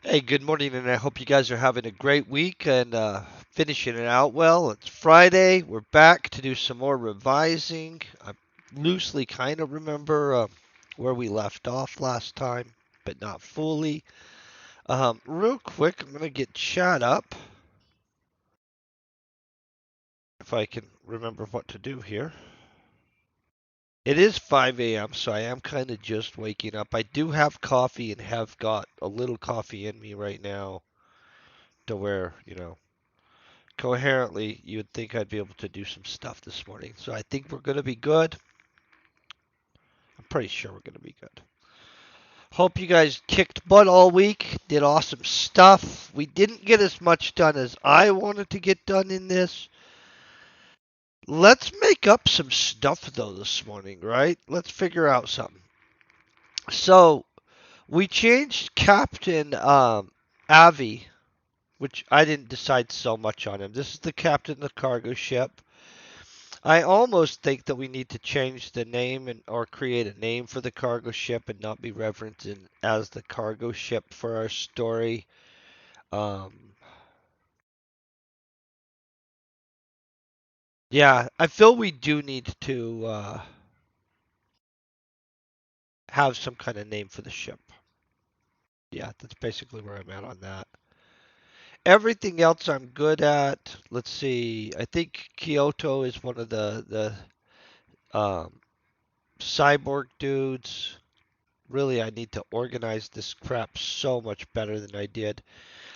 Hey, good morning, and I hope you guys are having a great week and finishing it out well. It's Friday. We're back to do some more revising. I loosely kind of remember where we left off last time, but not fully. Real quick, I'm going to get chat up if I can remember what to do here. It is 5 a.m., so I am kind of just waking up. I do have coffee and have got a little coffee in me right now to where, coherently, you would think I'd be able to do some stuff this morning. So I think we're going to be good. I'm pretty sure we're going to be good. Hope you guys kicked butt all week, did awesome stuff. We didn't get as much done as I wanted to get done in this. Let's make up some stuff though this morning, right? Let's figure out something. So we changed Captain Avi, which I didn't decide so much on him. This is the captain of the cargo ship. I almost think that we need to change the name or create a name for the cargo ship and not be referenced as the cargo ship for our story. Um, yeah, I feel we do need to have some kind of name for the ship. Yeah, that's basically where I'm at on that. Everything else I'm good at. Let's see. I think Kyoto is one of the cyborg dudes. Really, I need to organize this crap so much better than I did.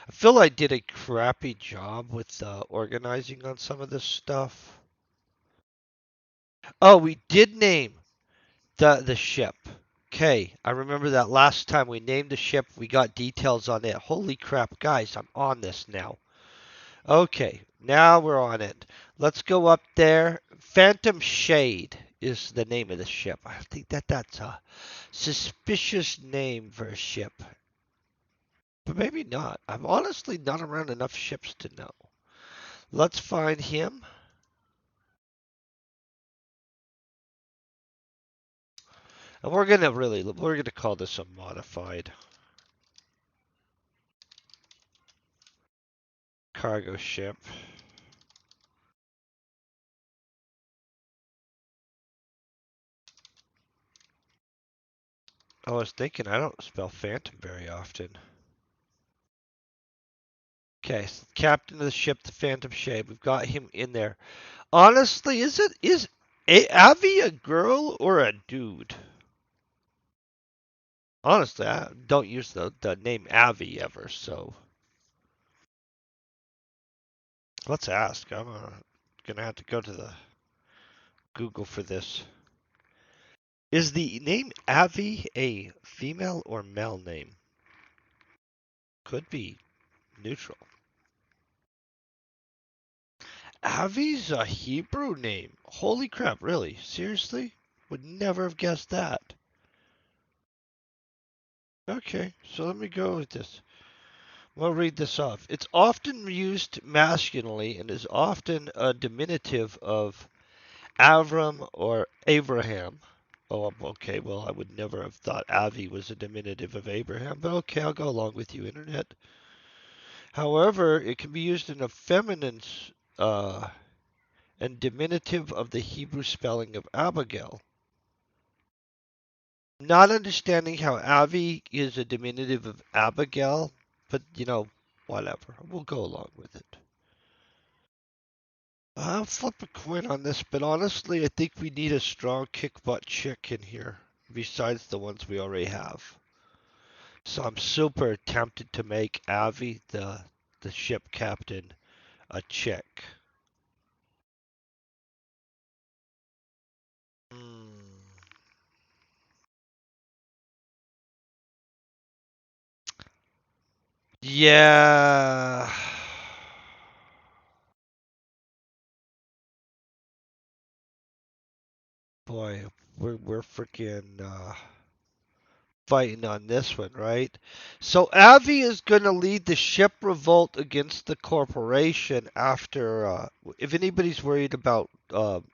I feel I did a crappy job with organizing on some of this stuff. Oh, we did name the ship. Okay, I remember that last time we named the ship, we got details on it. Holy crap, guys, I'm on this now. Okay, now we're on it. Let's go up there. Phantom Shade is the name of the ship. I think that's a suspicious name for a ship, but maybe not. I'm honestly not around enough ships to know. Let's find him. And we're gonna call this a modified cargo ship. I was thinking I don't spell phantom very often. Okay, so captain of the ship, the Phantom Shade. We've got him in there. Honestly, is Avi a girl or a dude? Honestly, I don't use the name Avi ever, so let's ask. I'm gonna have to go to the Google for this. Is the name Avi a female or male name? Could be neutral. Avi's a Hebrew name. Holy crap, really? Seriously? Would never have guessed that. Okay, so let me go with this. We'll read this off. It's often used masculinely and is often a diminutive of Avram or Abraham. Oh, okay, well, I would never have thought Avi was a diminutive of Abraham, but okay, I'll go along with you, Internet. However, it can be used in a feminine uh, and diminutive of the Hebrew spelling of Abigail. Not understanding how Avi is a diminutive of Abigail, but whatever. We'll go along with it. I'll flip a coin on this, but honestly, I think we need a strong kick butt chick in here, besides the ones we already have. So I'm super tempted to make Avi, the ship captain, a chick. Hmm. Yeah. Boy, we're freaking fighting on this one, right? So Avi is going to lead the ship revolt against the corporation after. If anybody's worried about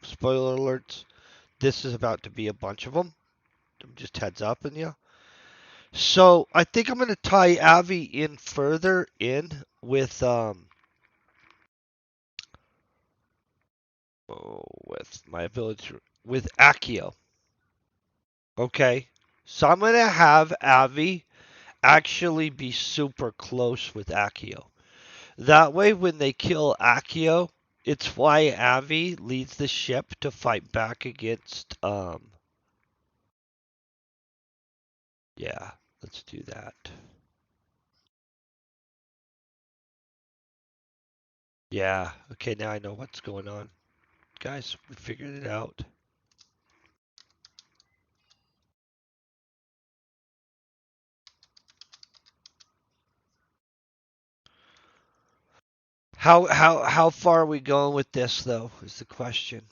spoiler alerts, this is about to be a bunch of them. Just heads up, and yeah. So I think I'm gonna tie Avi in further in with my ability with Accio. Okay. So I'm gonna have Avi actually be super close with Accio. That way when they kill Accio, it's why Avi leads the ship to fight back against yeah, let's do that. Yeah, okay, now I know what's going on. Guys, we figured it out. How far are we going with this though is the question.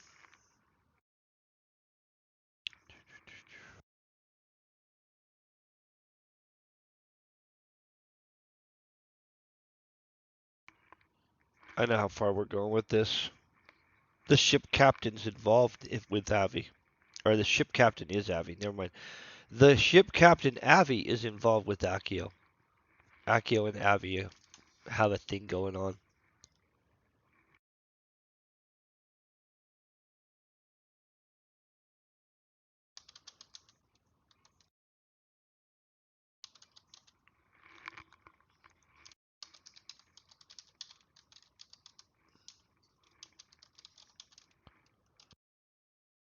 I know how far we're going with this. The ship captain's involved with Avi. Or the ship captain is Avi, never mind. The ship captain Avi is involved with Accio. Accio and Avi have a thing going on.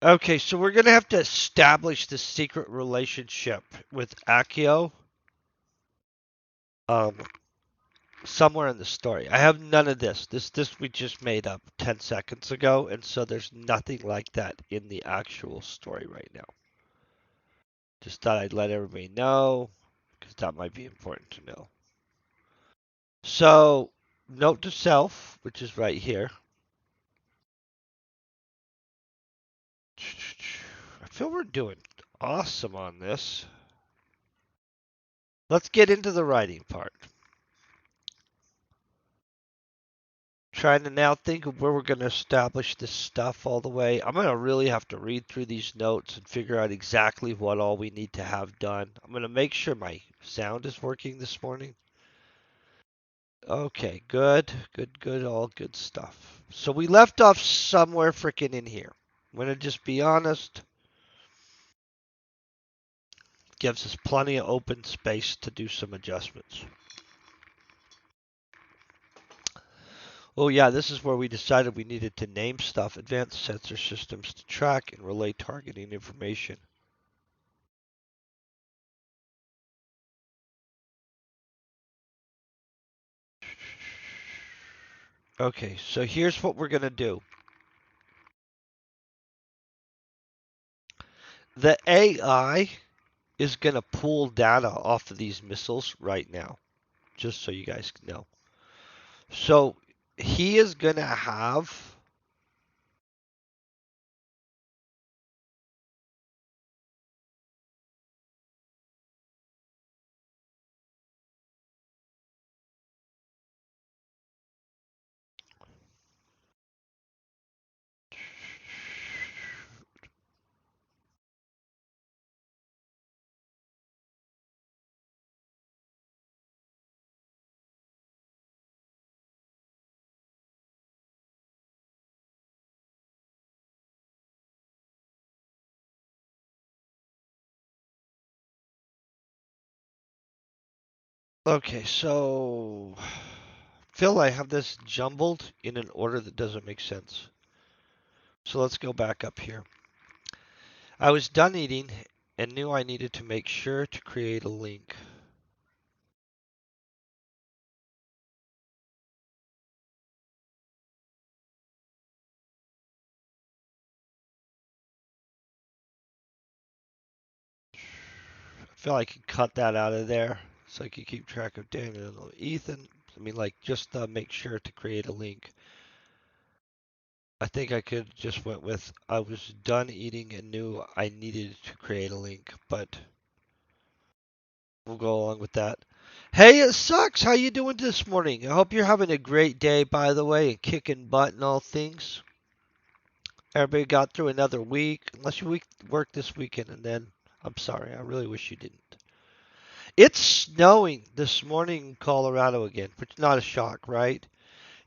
Okay, so we're gonna have to establish the secret relationship with Accio um, somewhere in the story. I have none of this. This we just made up 10 seconds ago, and so there's nothing like that in the actual story right now. Just thought I'd let everybody know because that might be important to know. So, note to self, which is right here. I feel we're doing awesome on this. Let's get into the writing part. Trying to now think of where we're going to establish this stuff all the way. I'm going to really have to read through these notes and figure out exactly what all we need to have done. I'm going to make sure my sound is working this morning. Okay, good, good, good, all good stuff. So we left off somewhere freaking in here. I'm going to just be honest. Gives us plenty of open space to do some adjustments. Oh yeah, this is where we decided we needed to name stuff, advanced sensor systems to track and relay targeting information. Okay, so here's what we're going to do. The AI is going to pull data off of these missiles right now, just so you guys know. So he is going to have okay, so Phil, I have this jumbled in an order that doesn't make sense. So let's go back up here. I was done eating and knew I needed to make sure to create a link. I feel I could cut that out of there so I could keep track of Daniel and Ethan. I mean, like, just make sure to create a link. I think I could just went with I was done eating and knew I needed to create a link, but we'll go along with that. Hey, it sucks. How you doing this morning? I hope you're having a great day, by the way, and kicking butt and all things. Everybody got through another week, unless you work this weekend, and then I'm sorry. I really wish you didn't. It's snowing this morning in Colorado again, which is not a shock, right?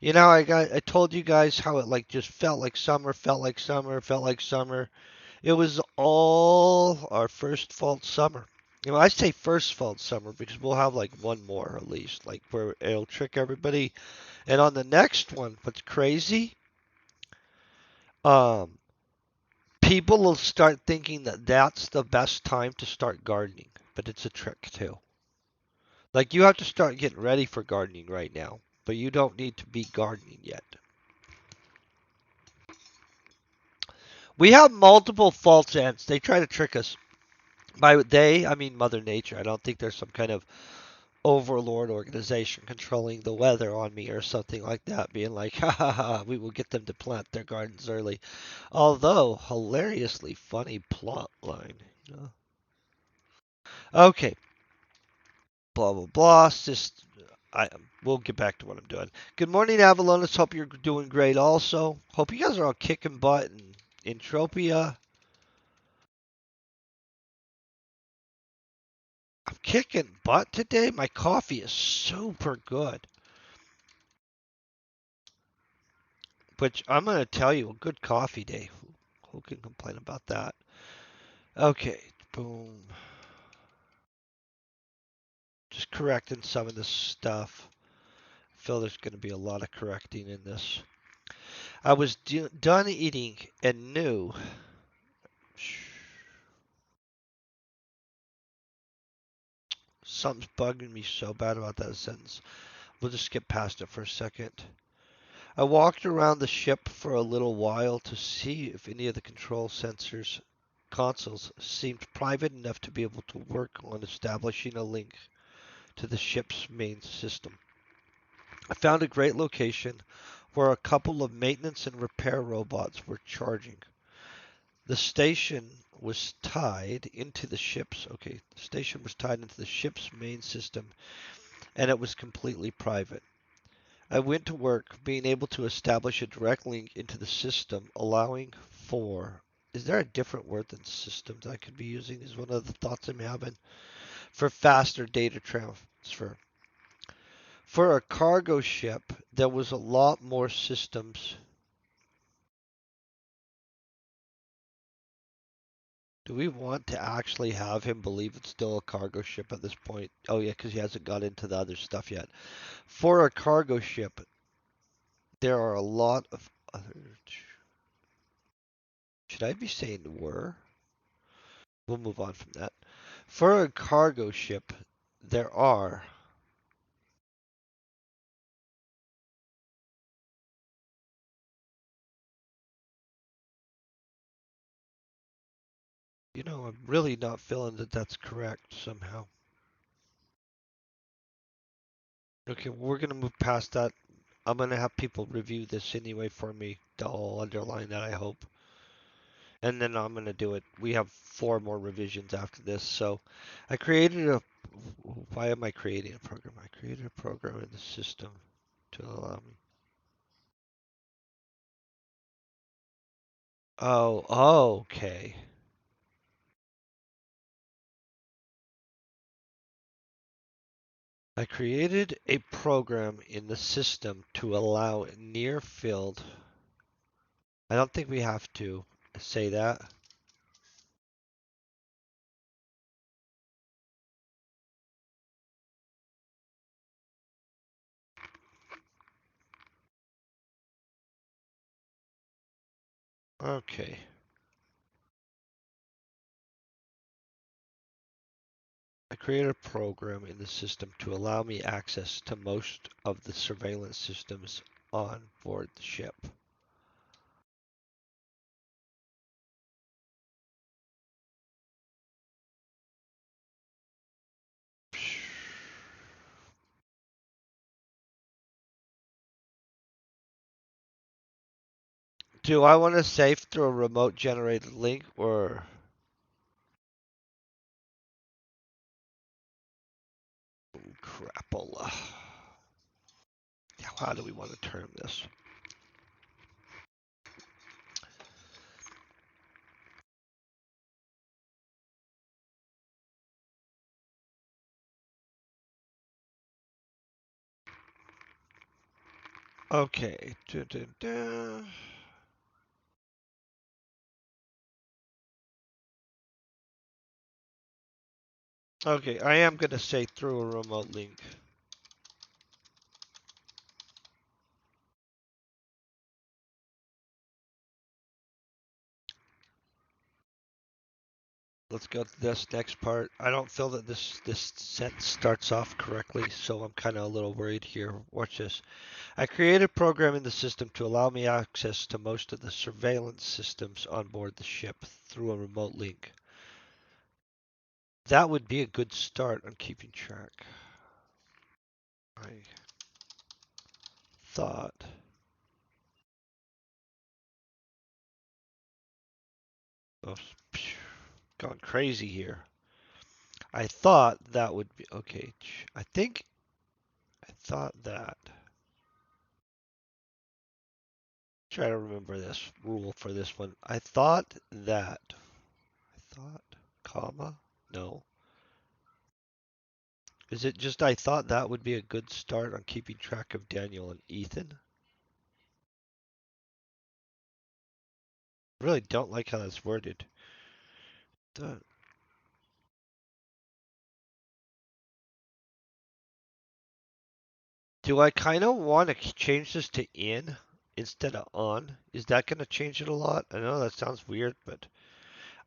You know, I told you guys how it like just felt like summer, felt like summer, felt like summer. It was all our first fall summer. You know, I say first fall summer because we'll have like one more at least, like where it'll trick everybody. And on the next one, what's crazy? Um, People will start thinking that that's the best time to start gardening, but it's a trick too. Like you have to start getting ready for gardening right now, but you don't need to be gardening yet. We have multiple false ends. They try to trick us. By they, I mean Mother Nature. I don't think there's some kind of overlord organization controlling the weather on me or something like that, being like, ha ha ha, we will get them to plant their gardens early. Although, hilariously funny plot line. You know? Okay, blah blah blah. Just I we'll get back to what I'm doing. Good morning, Avalonis. Hope you're doing great. Also, hope you guys are all kicking butt in Entropia. I'm kicking butt today. My coffee is super good. Which I'm gonna tell you, a good coffee day. Who can complain about that? Okay, boom. Just correcting some of this stuff. I feel there's gonna be a lot of correcting in this. I was done eating and knew. Something's bugging me so bad about that sentence. We'll just skip past it for a second. I walked around the ship for a little while to see if any of the control sensors consoles seemed private enough to be able to work on establishing a link to the ship's main system. I found a great location where a couple of maintenance and repair robots were charging. The station was tied into the ship's the station was tied into the ship's main system and it was completely private. I went to work being able to establish a direct link into the system, allowing for. Is there a different word than systems I could be using? Is one of the thoughts I'm having for faster data transfer. For a cargo ship, there was a lot more systems. Do we want to actually have him believe it's still a cargo ship at this point? Oh, yeah, because he hasn't got into the other stuff yet. For a cargo ship, there are a lot of other. Should I be saying were? We'll move on from that. For a cargo ship, there are. You know, I'm really not feeling that that's correct somehow. Okay, we're going to move past that. I'm going to have people review this anyway for me. I'll underline that, I hope. And then I'm going to do it. We have 4 more revisions after this. So I created a. Why am I creating a program? I created a program in the system to allow me. Oh, okay. I created a program in the system to allow near field. I don't think we have to say that. Okay. I created a program in the system to allow me access to most of the surveillance systems on board the ship. Do I want to save through a remote generated link or crapola? How do we want to term this? Okay. Dun, dun, dun. Okay, I am going to say through a remote link. Let's go to this next part. I don't feel that this sentence starts off correctly, so I'm kind of a little worried here. Watch this. I created a program in the system to allow me access to most of the surveillance systems on board the ship through a remote link. That would be a good start on keeping track. I thought. Oh, gone crazy here. I thought that would be okay. I think I thought that. Try to remember this rule for this one. I thought that. I thought, comma, no. Is it just I thought that would be a good start on keeping track of Daniel and Ethan? I really don't like how that's worded. The, do I kind of want to change this to in instead of on? Is that going to change it a lot? I know that sounds weird, but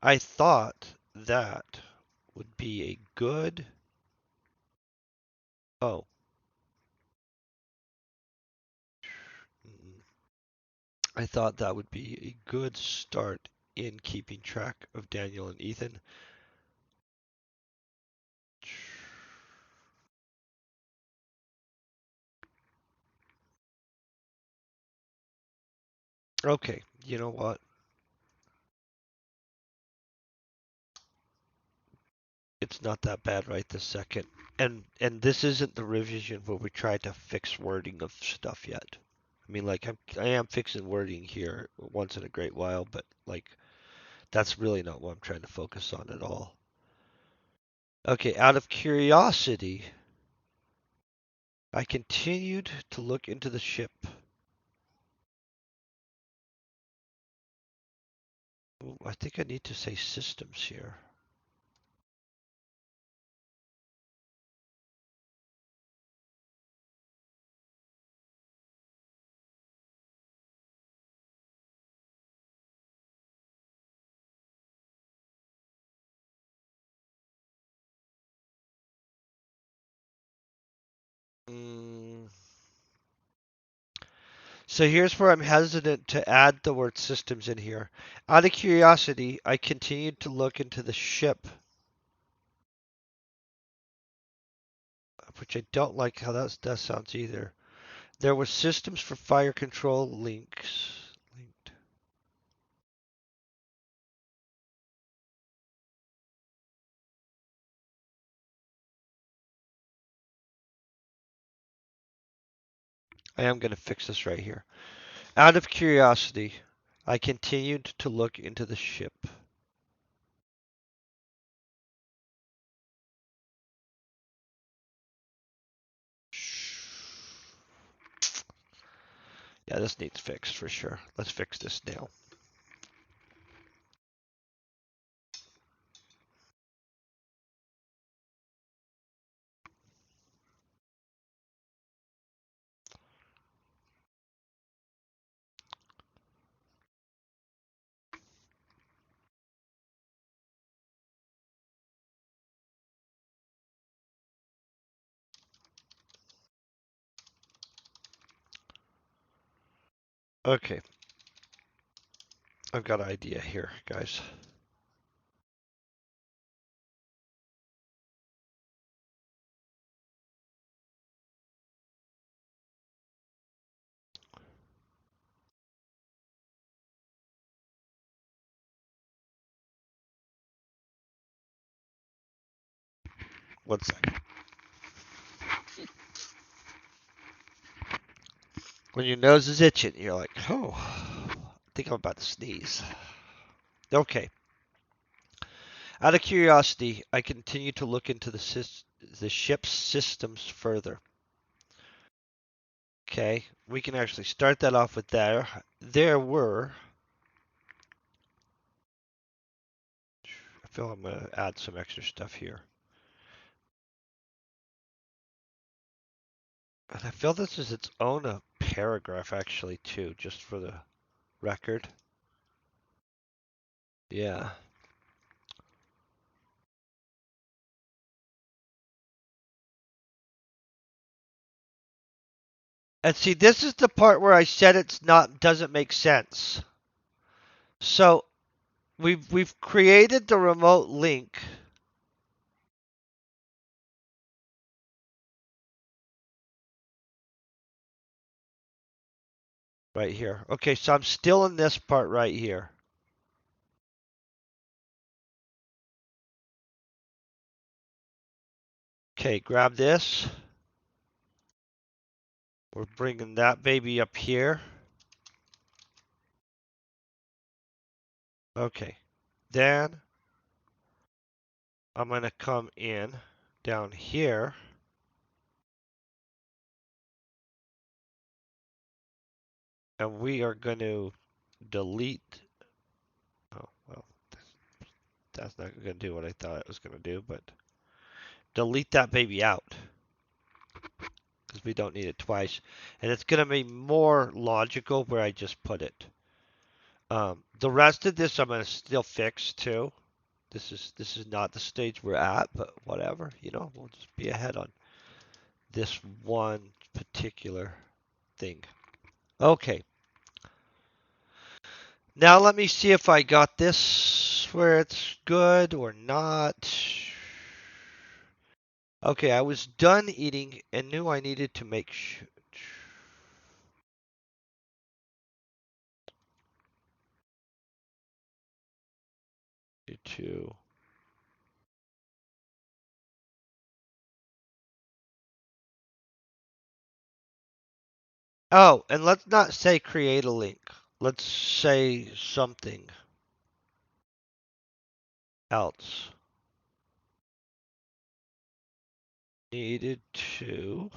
I thought that would be a good. Oh. I thought that would be a good start in keeping track of Daniel and Ethan. Okay, you know what? It's not that bad right this second. And this isn't the revision where we try to fix wording of stuff yet. I mean, like I am fixing wording here once in a great while, but like that's really not what I'm trying to focus on at all. Okay, out of curiosity, I continued to look into the ship. Ooh, I think I need to say systems here. Mm, so here's where I'm hesitant to add the word systems in here. Out of curiosity, I continued to look into the ship, which I don't like how that sounds either. There were systems for fire control links. Linked. I am going to fix this right here. Out of curiosity, I continued to look into the ship. Yeah, this needs fixed for sure. Let's fix this now. Okay, I've got an idea here, guys. One second. When your nose is itching, you're like, oh, I think I'm about to sneeze. Okay. Out of curiosity, I continue to look into the ship's systems further. Okay, we can actually start that off with there. There were, I feel I'm going to add some extra stuff here. And I feel this is its own paragraph actually too, just for the record. Yeah. And see, this is the part where I said it's not doesn't make sense. So we've created the remote link. Right here. Okay, so I'm still in this part right here. Okay, grab this. We're bringing that baby up here. Okay. Then I'm going to come in down here. And we are going to delete. Oh, well, that's not going to do what I thought it was going to do, but delete that baby out. Because we don't need it twice. And it's going to be more logical where I just put it. The rest of this I'm going to still fix too. This is not the stage we're at, but whatever, we'll just be ahead on this one particular thing. Okay. Now let me see if I got this where it's good or not. Okay, I was done eating and knew I needed to make to. Oh, and let's not say create a link. Let's say something else. Needed to.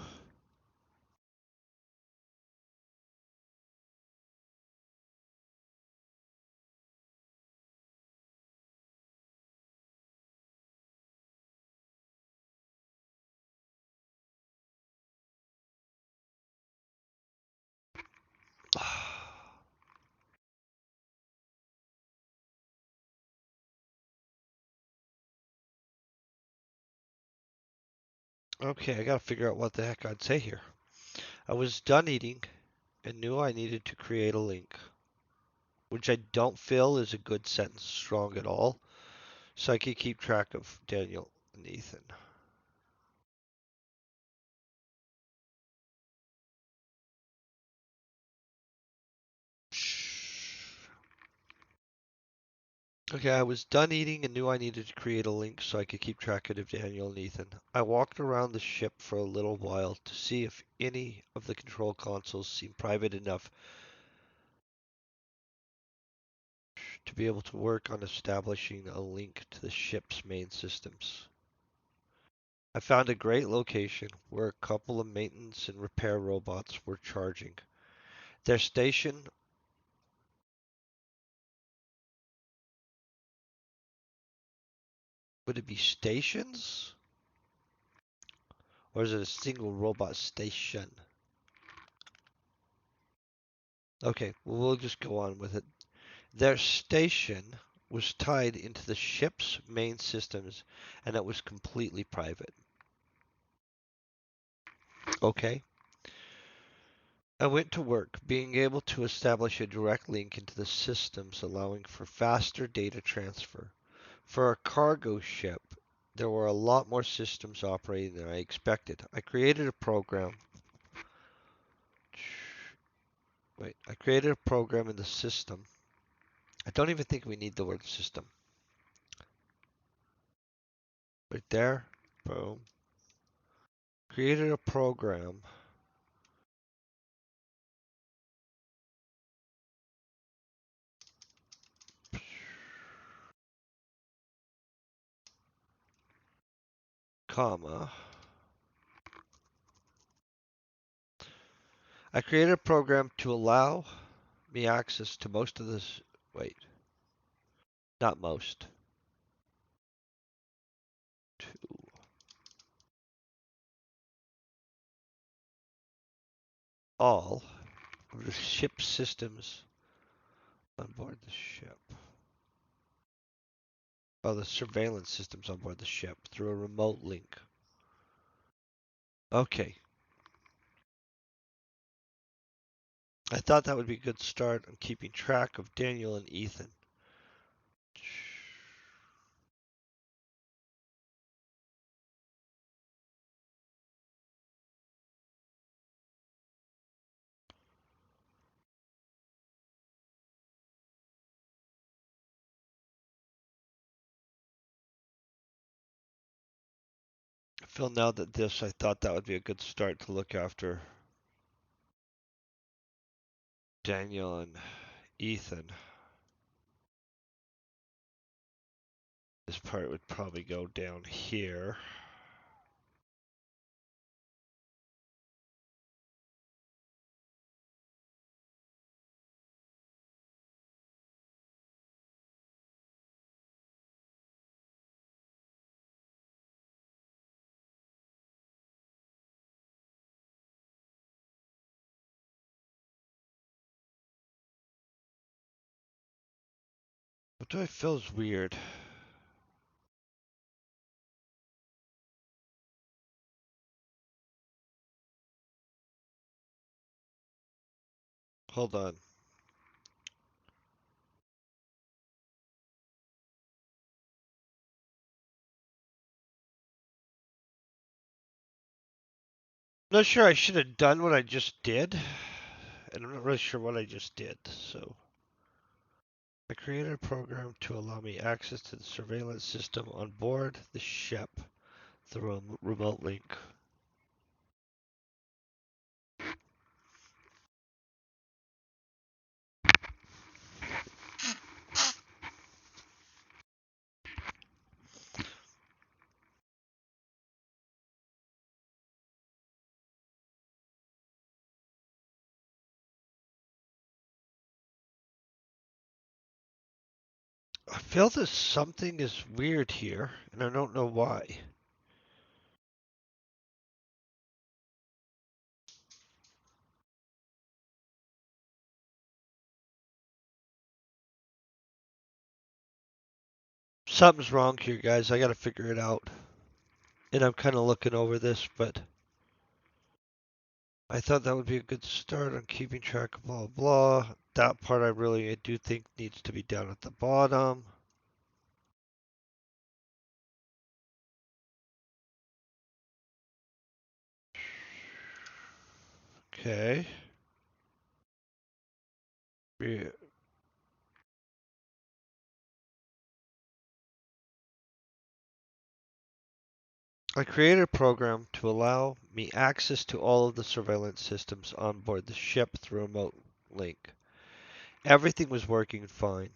Okay, I gotta figure out what the heck I'd say here. I was done eating and knew I needed to create a link, which I don't feel is a good sentence strong at all, so I can keep track of Daniel and Ethan. Okay, I was done eating and knew I needed to create a link so I could keep track of Daniel and Ethan. I walked around the ship for a little while to see if any of the control consoles seemed private enough to be able to work on establishing a link to the ship's main systems. I found a great location where a couple of maintenance and repair robots were charging. Their station would it be stations? Or is it a single robot station? Okay, well, we'll just go on with it. Their station was tied into the ship's main systems and it was completely private. Okay. I went to work, being able to establish a direct link into the systems, allowing for faster data transfer. For a cargo ship, there were a lot more systems operating than I expected. I created a program. Wait, I created a program in the system. I don't even think we need the word system. Right there. Boom. Created a program. Comma. I created a program to allow me access to most of this. Wait, not most. To all of the ship systems on board the ship. Oh, the surveillance systems on board the ship through a remote link. Okay. I thought that would be a good start on keeping track of Daniel and Ethan. Phil, now that this, I thought that would be a good start to look after Daniel and Ethan. This part would probably go down here. What do I feel is weird? Hold on. I'm not sure I should have done what I just did. And I'm not really sure what I just did, so. I created a program to allow me access to the surveillance system on board the ship through a remote link. I feel that something is weird here, and I don't know why. Something's wrong here, guys. I gotta figure it out. And I'm kind of looking over this, but I thought that would be a good start on keeping track of blah blah. That part I do think needs to be down at the bottom. Okay. Yeah. I created a program to allow me access to all of the surveillance systems on board the ship through a remote link. Everything was working fine.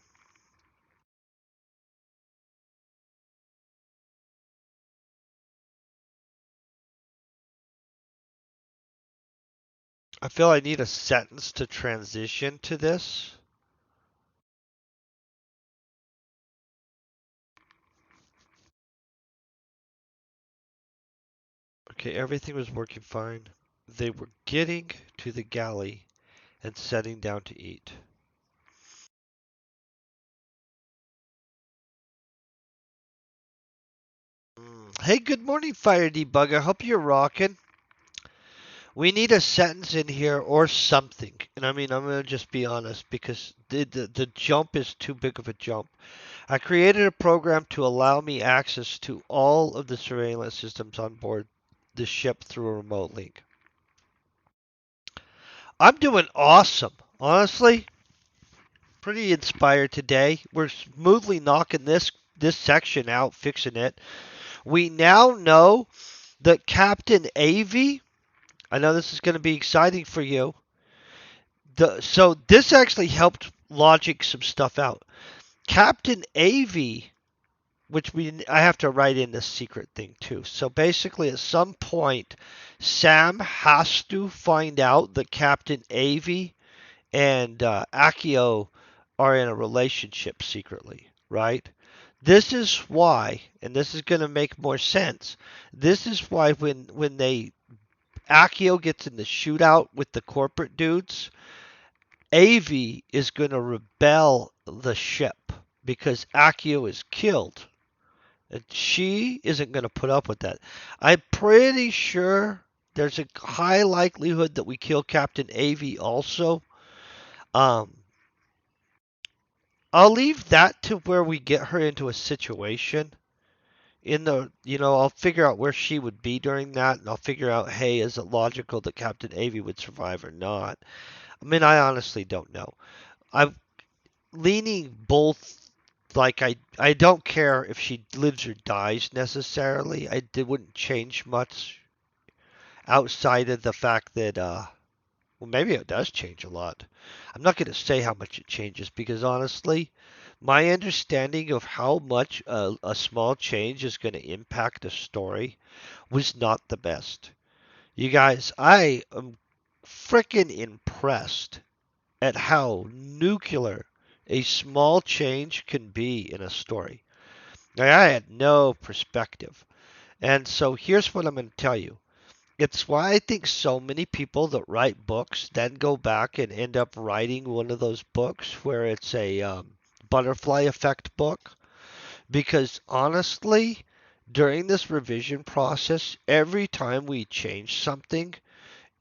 I feel I need a sentence to transition to this. Okay, everything was working fine. They were getting to the galley and setting down to eat. Hey, good morning, Fire Debugger. Hope you're rocking. We need a sentence in here or something. And I mean, I'm going to just be honest because the jump is too big of a jump. I created a program to allow me access to all of the surveillance systems on board the ship through a remote link. I'm doing awesome. Honestly, pretty inspired today. We're smoothly knocking this section out, fixing it. We now know that Captain Avy, I know this is going to be exciting for you. So this actually helped logic some stuff out. Captain Avy I have to write in this secret thing too. So basically, at some point, Sam has to find out that Captain Avy and Akio are in a relationship secretly, right? This is why, and this is going to make more sense. This is why when they Akio gets in the shootout with the corporate dudes, Avy is going to rebel the ship because Akio is killed. And she isn't going to put up with that. I'm pretty sure there's a high likelihood that we kill Captain Avy also. Um, I'll leave that to where we get her into a situation. I'll figure out where she would be during that, and I'll figure out, hey, is it logical that Captain Avy would survive or not? I mean, I honestly don't know. I'm leaning both. Like I don't care if she lives or dies necessarily. It wouldn't change much outside of the fact that well, maybe it does change a lot. I'm not going to say how much it changes because honestly, my understanding of how much a small change is going to impact a story was not the best. You guys, I am freaking impressed at how nuclear a small change can be in a story. Like, I had no perspective. And so here's what I'm going to tell you. It's why I think so many people that write books then go back and end up writing one of those books where it's a butterfly effect book. Because honestly, during this revision process, every time we change something,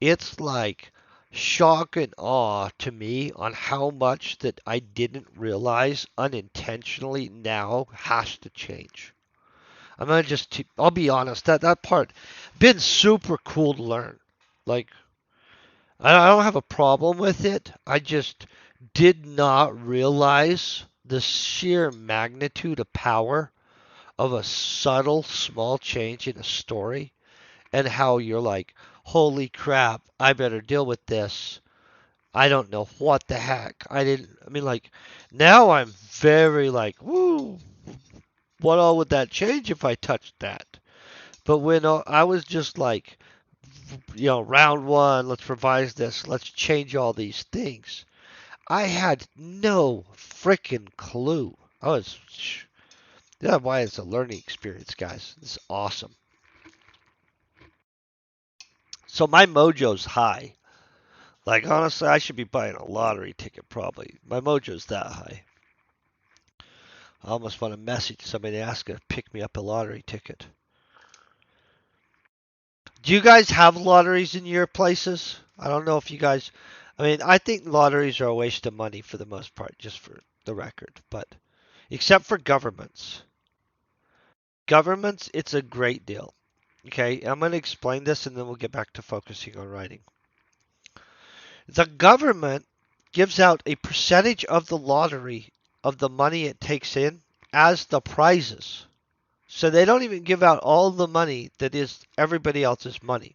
it's like shock and awe to me on how much that I didn't realize unintentionally now has to change. I'm gonna just, I'll be honest, that part been super cool to learn. Like, I don't have a problem with it. I just did not realize the sheer magnitude of power of a subtle, small change in a story and how you're like, holy crap, I better deal with this. I don't know what the heck. I mean, like, now I'm very like, woo, what all would that change if I touched that? But when I was just like, round one, let's revise this, let's change all these things. I had no freaking clue. That's why it's a learning experience, guys. It's awesome. So my mojo's high. Like, honestly, I should be buying a lottery ticket probably. My mojo's that high. I almost want to message somebody to ask to pick me up a lottery ticket. Do you guys have lotteries in your places? I don't know if you guys. I mean, I think lotteries are a waste of money for the most part, just for the record. But except for governments. Governments, it's a great deal. Okay, I'm going to explain this and then we'll get back to focusing on writing. The government gives out a percentage of the lottery of the money it takes in as the prizes. So they don't even give out all the money that is everybody else's money.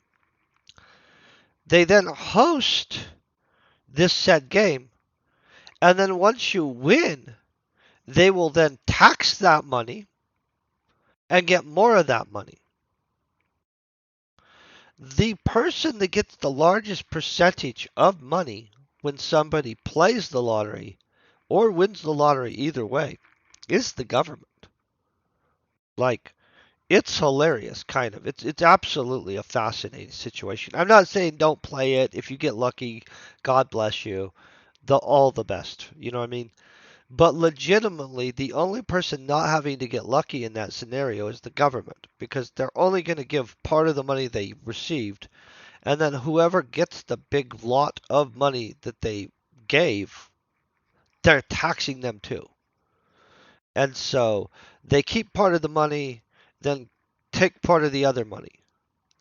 They then host this said game, and then once you win, they will then tax that money and get more of that money. The person that gets the largest percentage of money when somebody plays the lottery or wins the lottery either way is the government. Like, it's hilarious, kind of. It's absolutely a fascinating situation. I'm not saying don't play it. If you get lucky, God bless you. All the best. You know what I mean? But legitimately, the only person not having to get lucky in that scenario is the government because they're only going to give part of the money they received, and then whoever gets the big lot of money that they gave, they're taxing them too. And so they keep part of the money, then take part of the other money.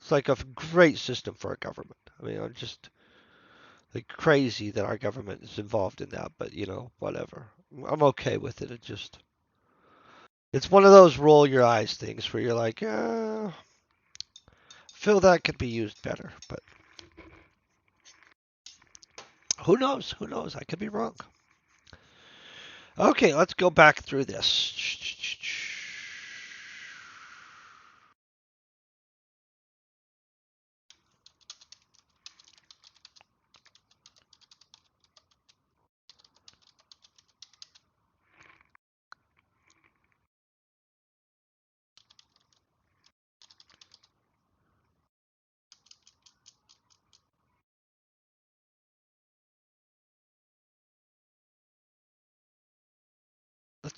It's like a great system for a government. I mean, I'm just like crazy that our government is involved in that, but whatever. I'm okay with it. It's one of those roll your eyes things where you're like, feel that could be used better, but who knows? Who knows? I could be wrong. Okay, let's go back through this.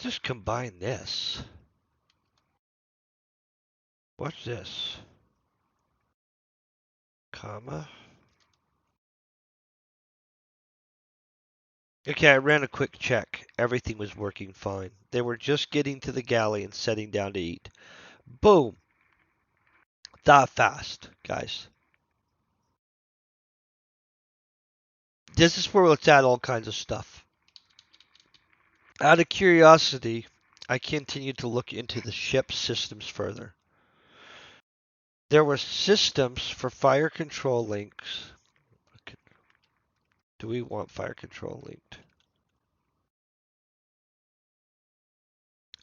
just combine this. What's this? Comma. Okay, I ran a quick check. Everything was working fine. They were just getting to the galley and setting down to eat. Boom. That fast, guys. This is where let's add all kinds of stuff. Out of curiosity, I continued to look into the ship's systems further. There were systems for fire control links. Do we want fire control linked?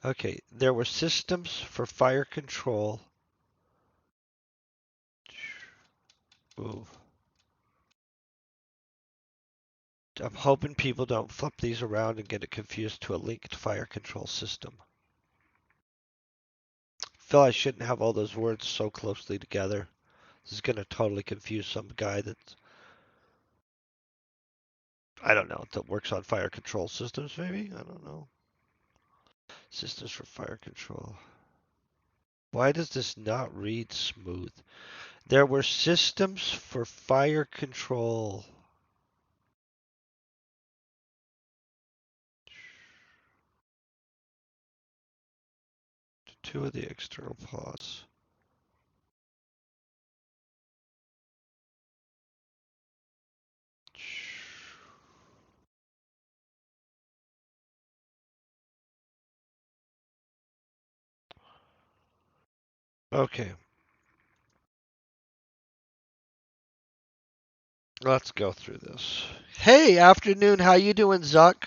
Okay, there were systems for fire control. Move. I'm hoping people don't flip these around and get it confused to a linked fire control system. I feel I shouldn't have all those words so closely together. This is going to totally confuse some guy that, I don't know, that works on fire control systems maybe? I don't know. Systems for fire control. Why does this not read smooth? There were systems for fire control. Two of the external pods. Okay. Let's go through this. Hey, afternoon. How you doing, Zuck?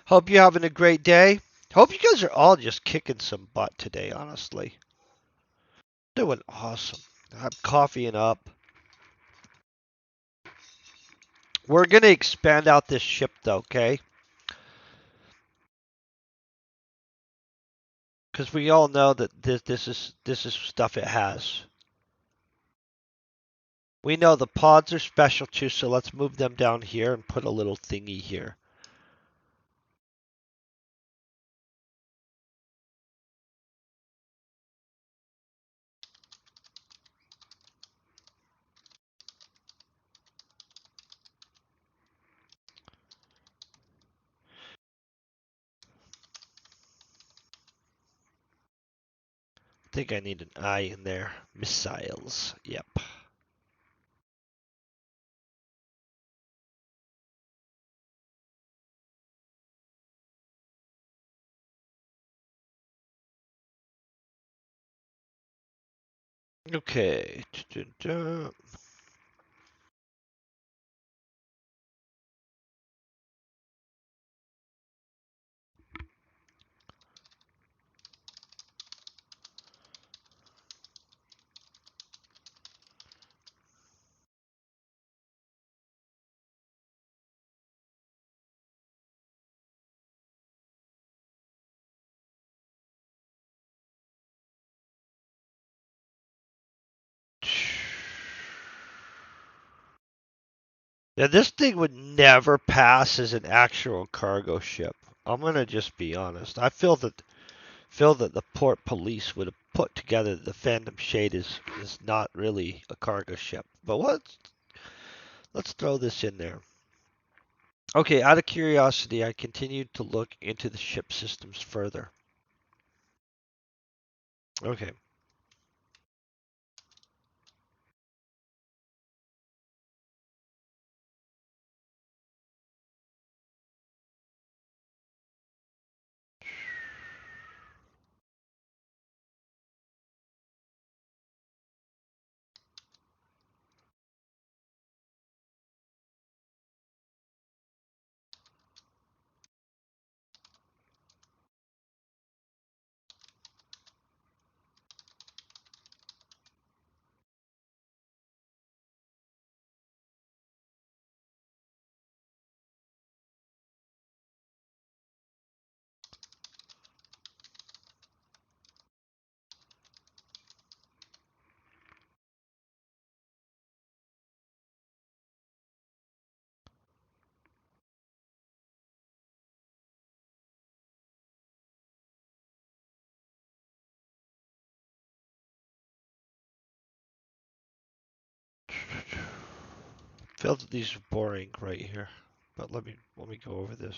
Hope you're having a great day. Hope you guys are all just kicking some butt today, honestly. Doing awesome. I'm coffeeing up. We're going to expand out this ship, though, okay? Because we all know that this is stuff it has. We know the pods are special too, so let's move them down here and put a little thingy here. I think I need an I in there. Missiles. Yep. Okay. Now this thing would never pass as an actual cargo ship. I'm gonna just be honest. I feel that the port police would have put together the Phantom Shade is not really a cargo ship. But let's throw this in there. Okay, out of curiosity, I continued to look into the ship systems further. Okay. Feels that these are boring right here, but let me go over this.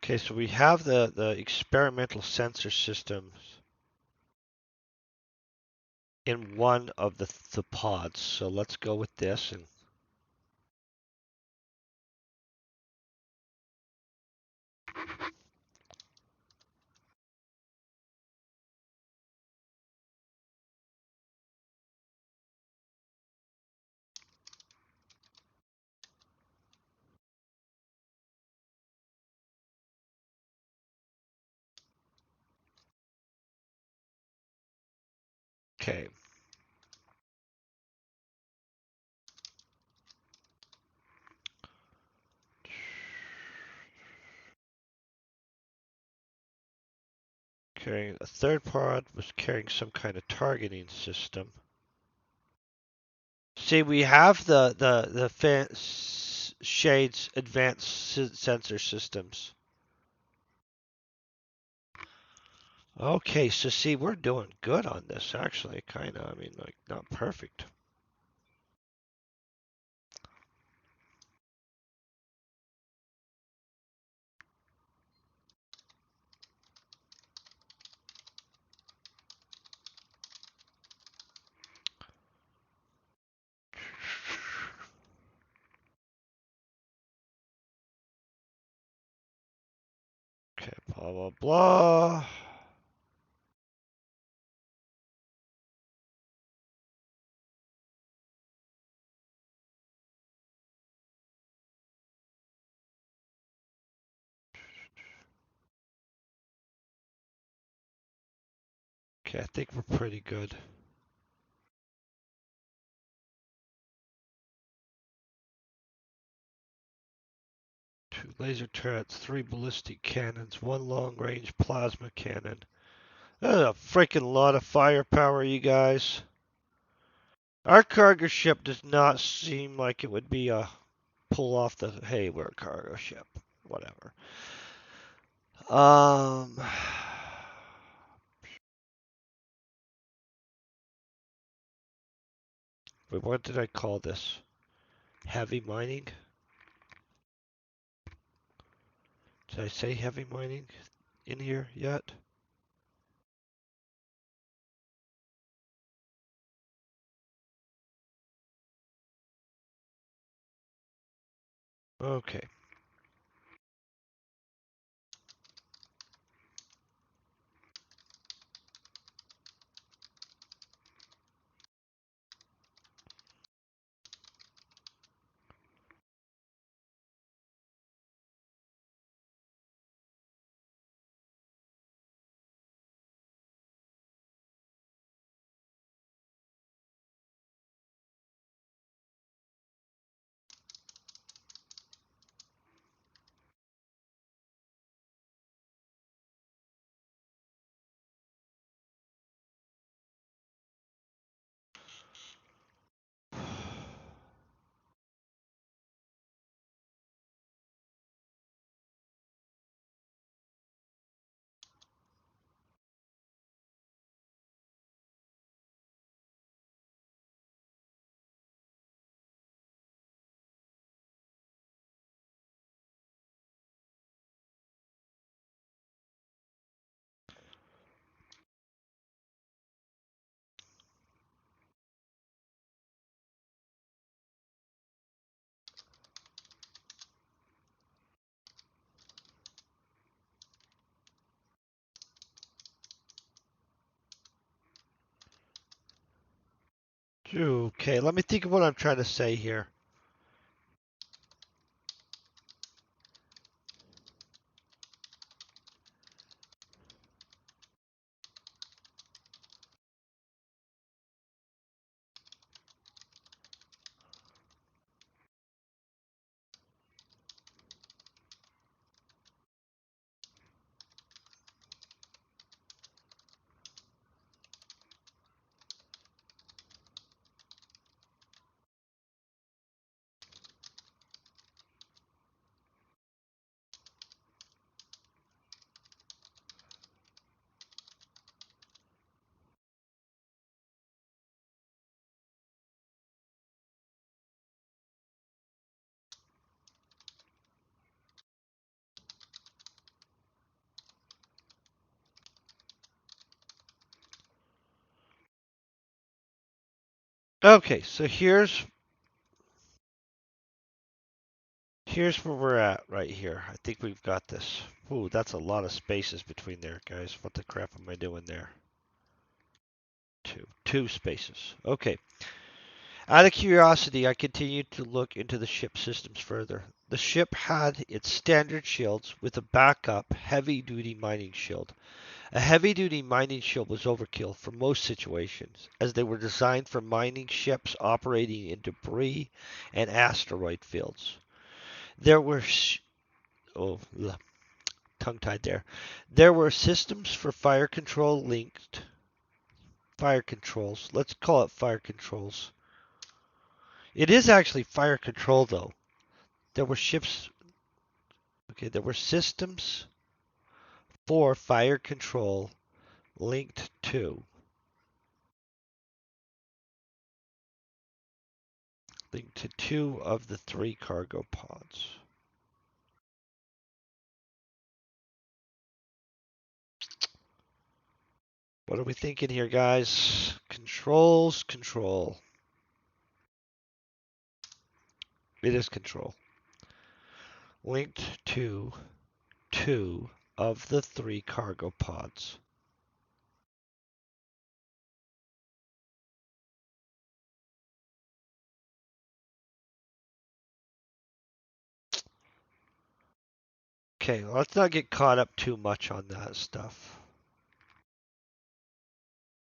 Okay, so we have the experimental sensor systems in one of the pods. So let's go with this and okay. Carrying a third pod was carrying some kind of targeting system. See, we have the Shade's advanced sensor systems. Okay, so see, we're doing good on this actually, kind of. I mean, like not perfect. Okay, blah blah blah. Okay, I think we're pretty good. 2 laser turrets, 3 ballistic cannons, 1 long-range plasma cannon. That's a freaking lot of firepower, you guys. Our cargo ship does not seem like it would be a pull off the, hey, we're a cargo ship. Whatever. Um, but what did I call this? Heavy mining? Did I say heavy mining in here yet? Okay. Okay, let me think of what I'm trying to say here. Okay, so here's where we're at right here. I think we've got this. Ooh, that's a lot of spaces between there, guys. What the crap am I doing there? Two spaces. Okay. Out of curiosity, I continued to look into the ship systems further. The ship had its standard shields with a backup heavy-duty mining shield. A heavy-duty mining shield was overkill for most situations, as they were designed for mining ships operating in debris and asteroid fields. There were oh, tongue-tied there. There were systems for fire control linked fire controls. Let's call it fire controls. It is actually fire control though. There were ships. Okay, there were systems for fire control linked to two of the three cargo pods. What are we thinking here, guys? Controls, control. It is control. Linked to two of the three cargo pods. Okay, let's not get caught up too much on that stuff.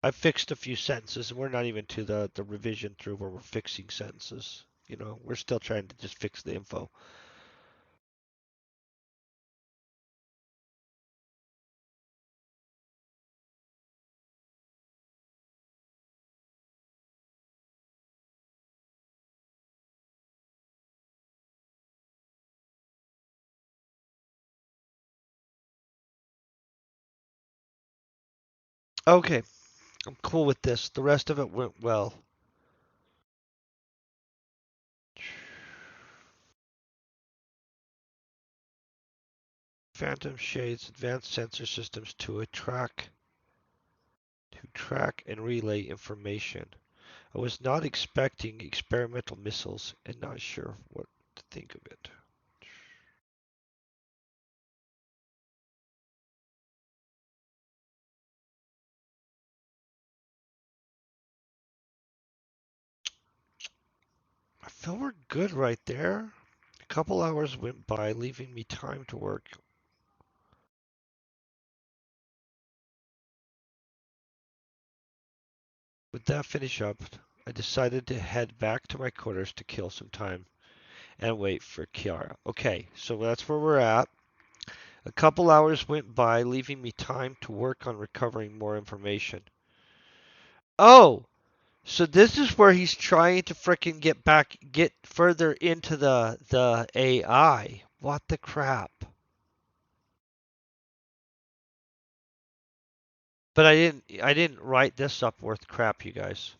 I fixed a few sentences, and we're not even to the revision through where we're fixing sentences. You know, we're still trying to just fix the info. Okay, I'm cool with this. The rest of it went well. Phantom shades, advanced sensor systems to track and relay information. I was not expecting experimental missiles and not sure what to think of it. I feel we're good right there. A couple hours went by, leaving me time to work. With that finish up, I decided to head back to my quarters to kill some time and wait for Kiara. Okay, so that's where we're at. A couple hours went by, leaving me time to work on recovering more information. Oh, so this is where he's trying to frickin' get further into the AI. What the crap? But I didn't write this up worth crap, you guys.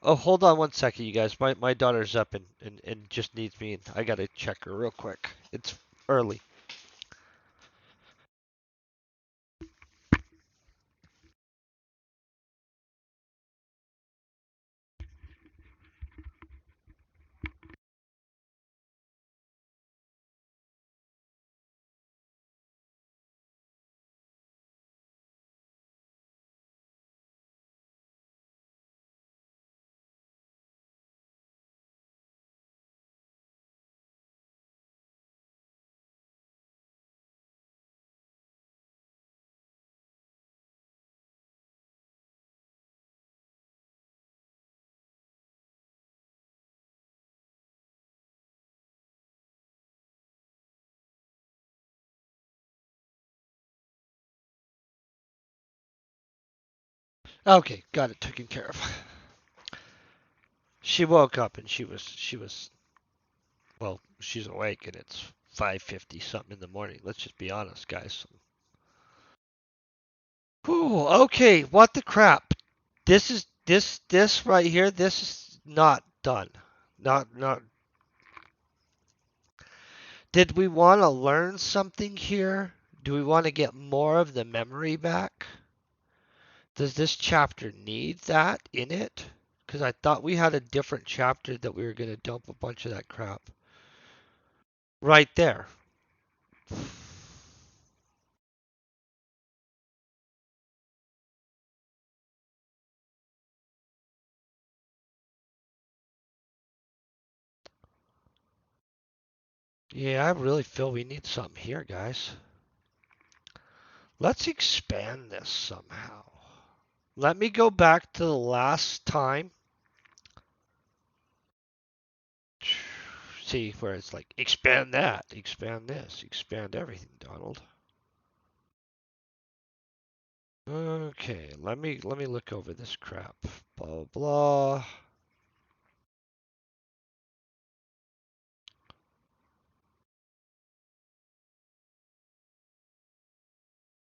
Oh, hold on one second, you guys. My daughter's up and just needs me. I gotta check her real quick. It's early. Okay, got it taken care of. She woke up and she was well, she's awake and it's 5:50 something in the morning. Let's just be honest, guys. Whew, okay, what the crap? This right here. This is not done. Not. Did we want to learn something here? Do we want to get more of the memory back? Does this chapter need that in it? Because I thought we had a different chapter that we were going to dump a bunch of that crap. Right there. Yeah, I really feel we need something here, guys. Let's expand this somehow. Let me go back to the last time. See where it's like, expand that, expand this, expand everything, Donald. Okay, let me look over this crap. Blah blah blah.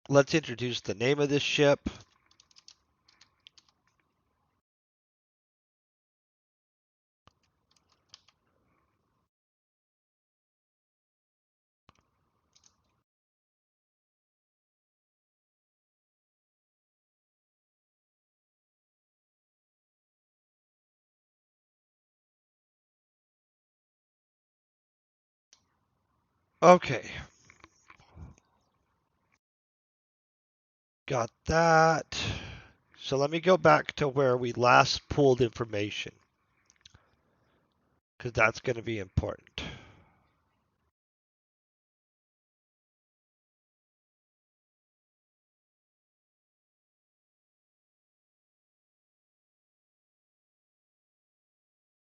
Let's introduce the name of this ship. Okay, got that. So let me go back to where we last pulled information, because that's going to be important.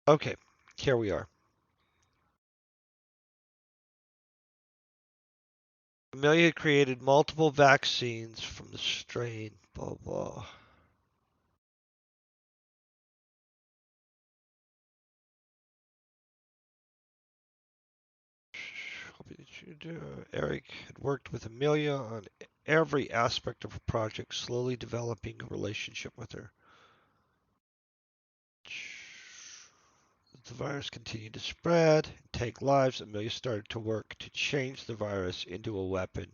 Okay, here we are. Amelia created multiple vaccines from the strain, blah blah. Eric had worked with Amelia on every aspect of her project, slowly developing a relationship with her. As the virus continued to spread and take lives, Amelia started to work to change the virus into a weapon.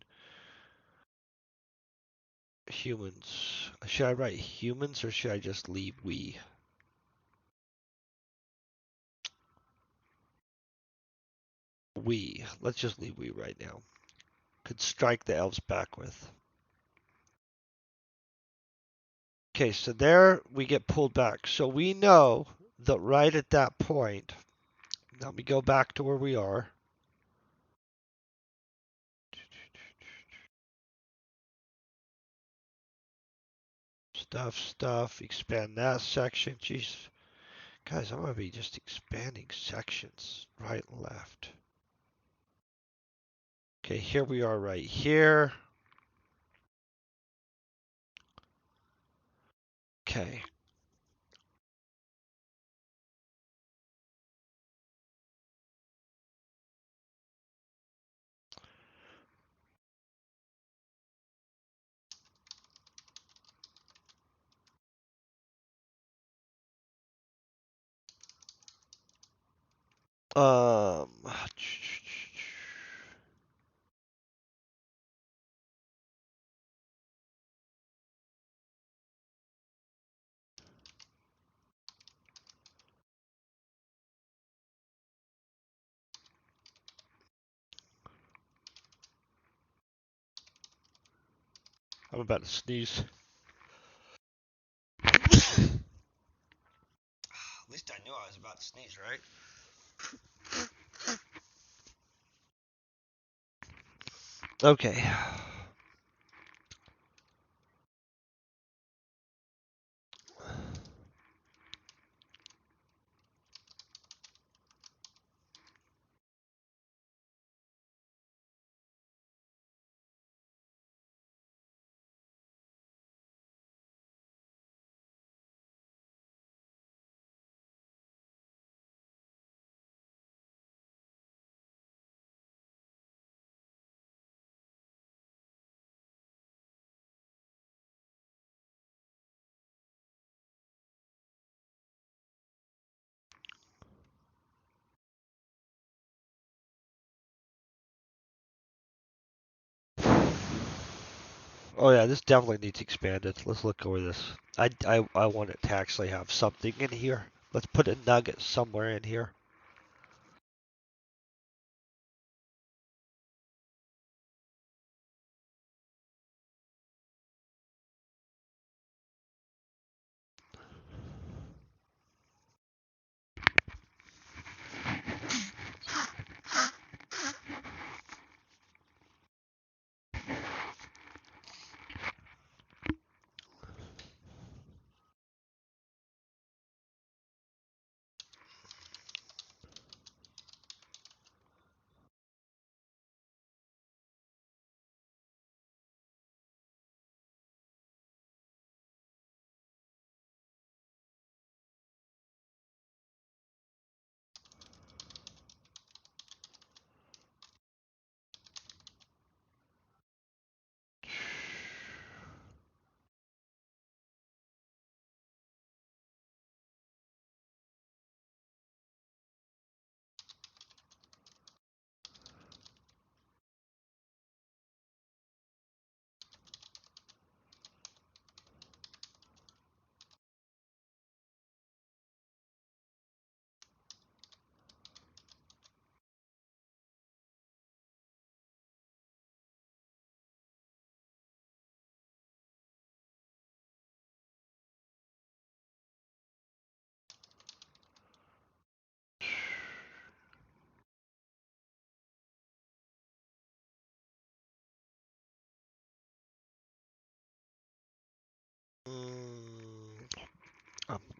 Humans. Should I write humans or should I just leave we? We. Let's just leave we right now. Could strike the elves back with. Okay, so there we get pulled back. So we know that right at that point, let me go back to where we are. Stuff, expand that section. Jeez. Guys, I'm going to be just expanding sections right and left. Okay, here we are right here. Okay. Um, I'm about to sneeze. At least I knew I was about to sneeze, right? Okay. Oh yeah, this definitely needs expanded. Let's look over this. I want it to actually have something in here. Let's put a nugget somewhere in here.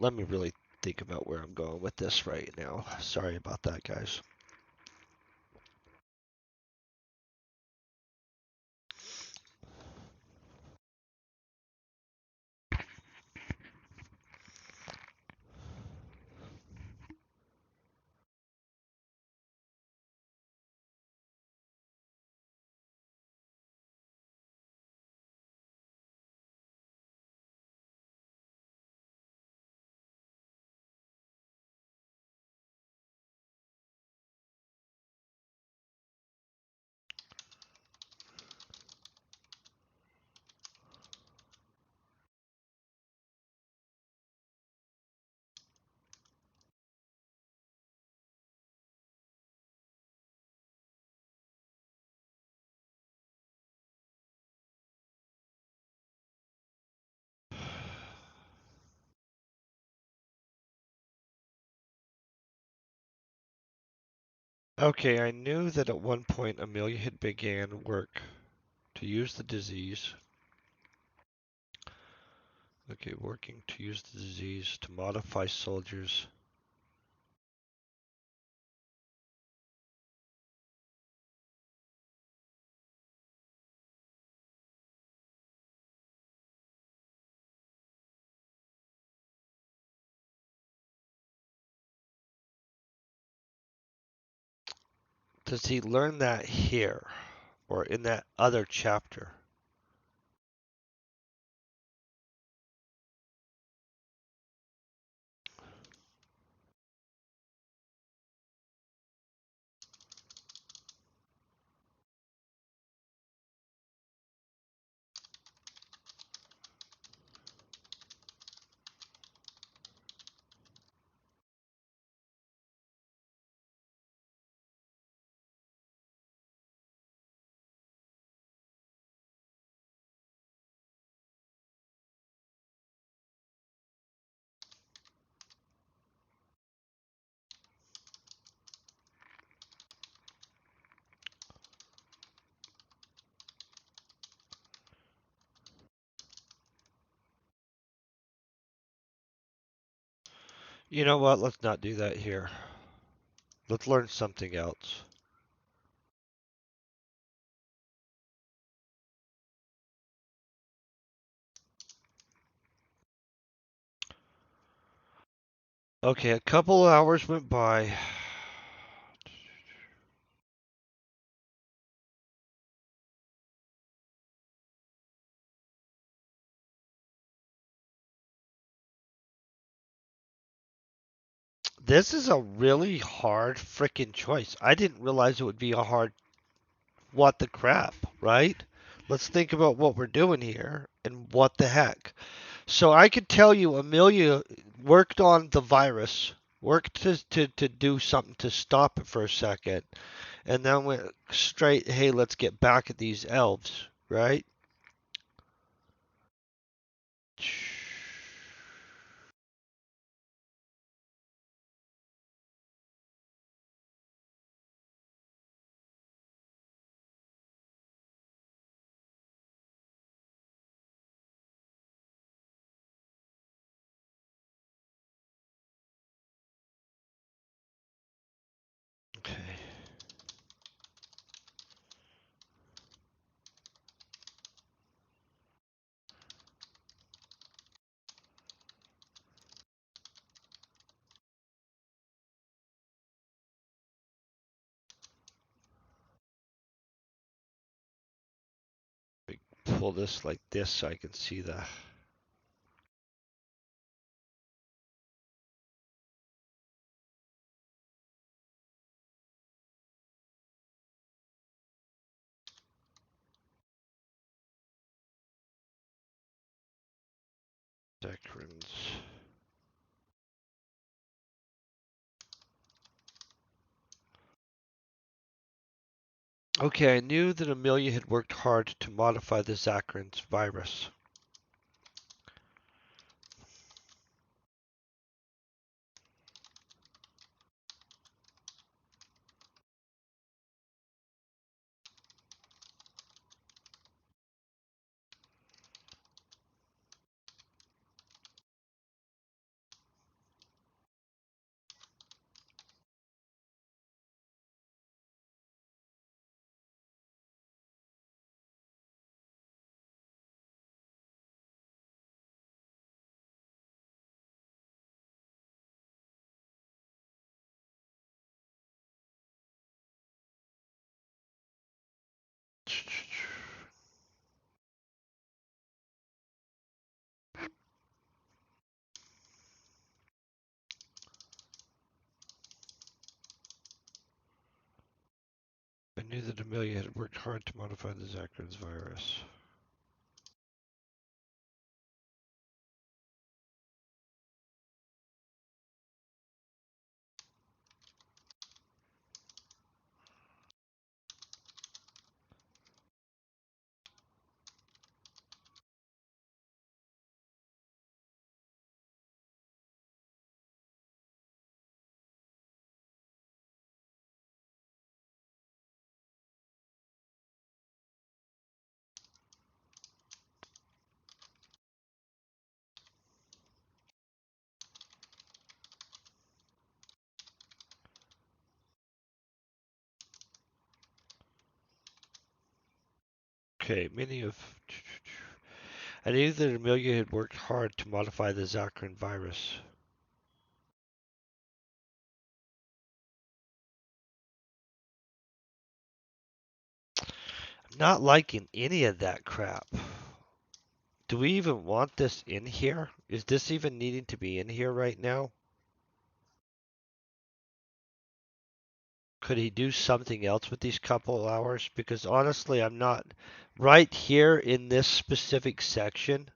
Let me really think about where I'm going with this right now. Sorry about that, guys. Okay, I knew that at one point Amelia had began work to use the disease. Okay, working to use the disease to modify soldiers. Does he learn that here or in that other chapter? You know what? Let's not do that here. Let's learn something else. Okay, a couple of hours went by. This is a really hard freaking choice. I didn't realize it would be a hard what the crap, right? Let's think about what we're doing here and what the heck. So I could tell you Amelia worked on the virus, worked to do something to stop it for a second, and then went straight, hey, let's get back at these elves, right? Okay. Pull this like this so I can see the Decrins. Okay, I knew that Amelia had worked hard to modify the Zachrins virus. I knew that Amelia had worked hard to modify the Zachrins virus. Okay, many of. I knew that Amelia had worked hard to modify the Zaccharin virus. I'm not liking any of that crap. Do we even want this in here? Is this even needing to be in here right now? Could he do something else with these couple hours? Because honestly, I'm not. Right here in this specific section,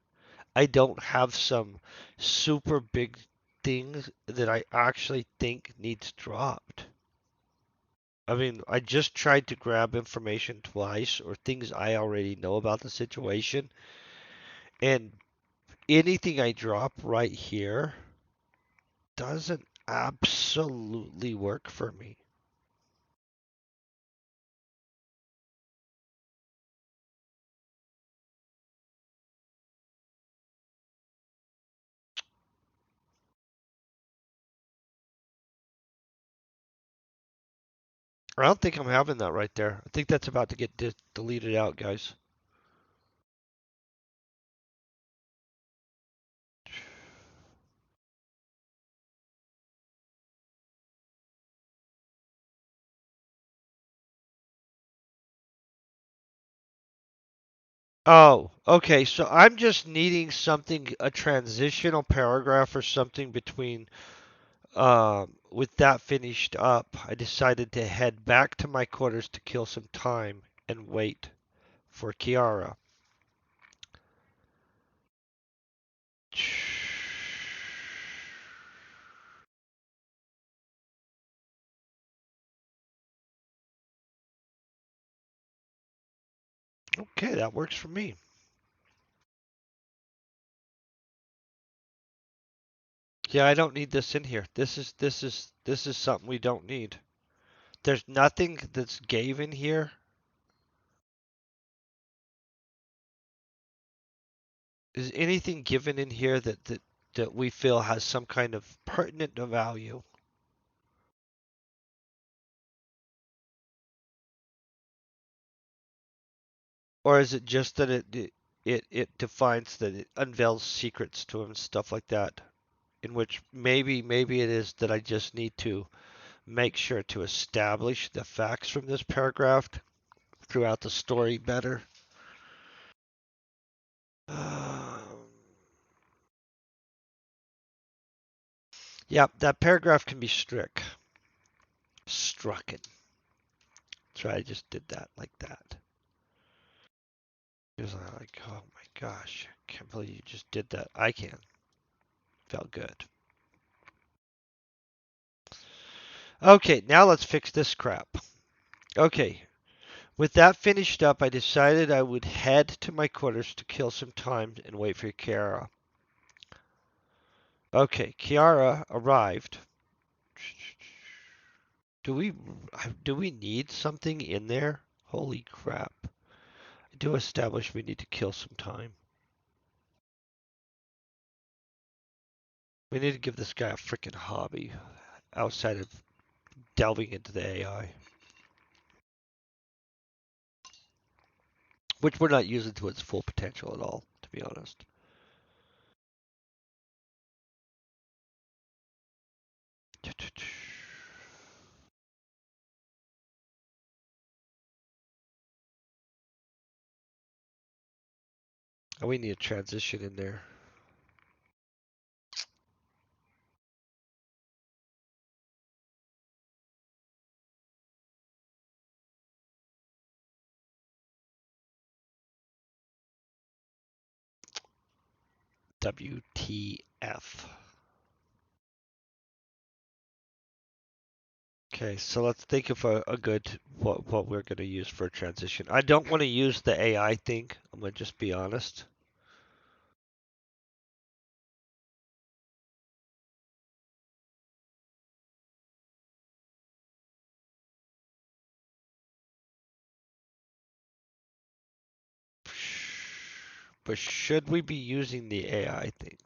I don't have some super big things that I actually think needs dropped. I mean, I just tried to grab information twice or things I already know about the situation, and anything I drop right here doesn't absolutely work for me. I don't think I'm having that right there. I think that's about to get deleted out, guys. Oh, okay. So I'm just needing something, a transitional paragraph or something between, with that finished up. I decided to head back to my quarters to kill some time and wait for Kiara. Okay, that works for me. Yeah, I don't need this in here. This is something we don't need. There's nothing that's gave in here. Is anything given in here that we feel has some kind of pertinent value? Or is it just that it defines that it unveils secrets to him and stuff like that? In which maybe it is that I just need to make sure to establish the facts from this paragraph throughout the story better. Yeah, that paragraph can be strucken. So I just did that like that. He was like, oh my gosh, I can't believe you just did that. I can. Felt good. Okay, now let's fix this crap. Okay, with that finished up, I decided I would head to my quarters to kill some time and wait for Kiara. Okay, Kiara arrived. Do we need something in there? Holy crap. I do establish we need to kill some time. We need to give this guy a freaking hobby outside of delving into the AI, which we're not using to its full potential at all, to be honest. Oh, we need a transition in there. WTF. Okay, so let's think of a good what we're going to use for a transition. I don't want to use the AI thing. I'm going to just be honest. But should we be using the AI thing?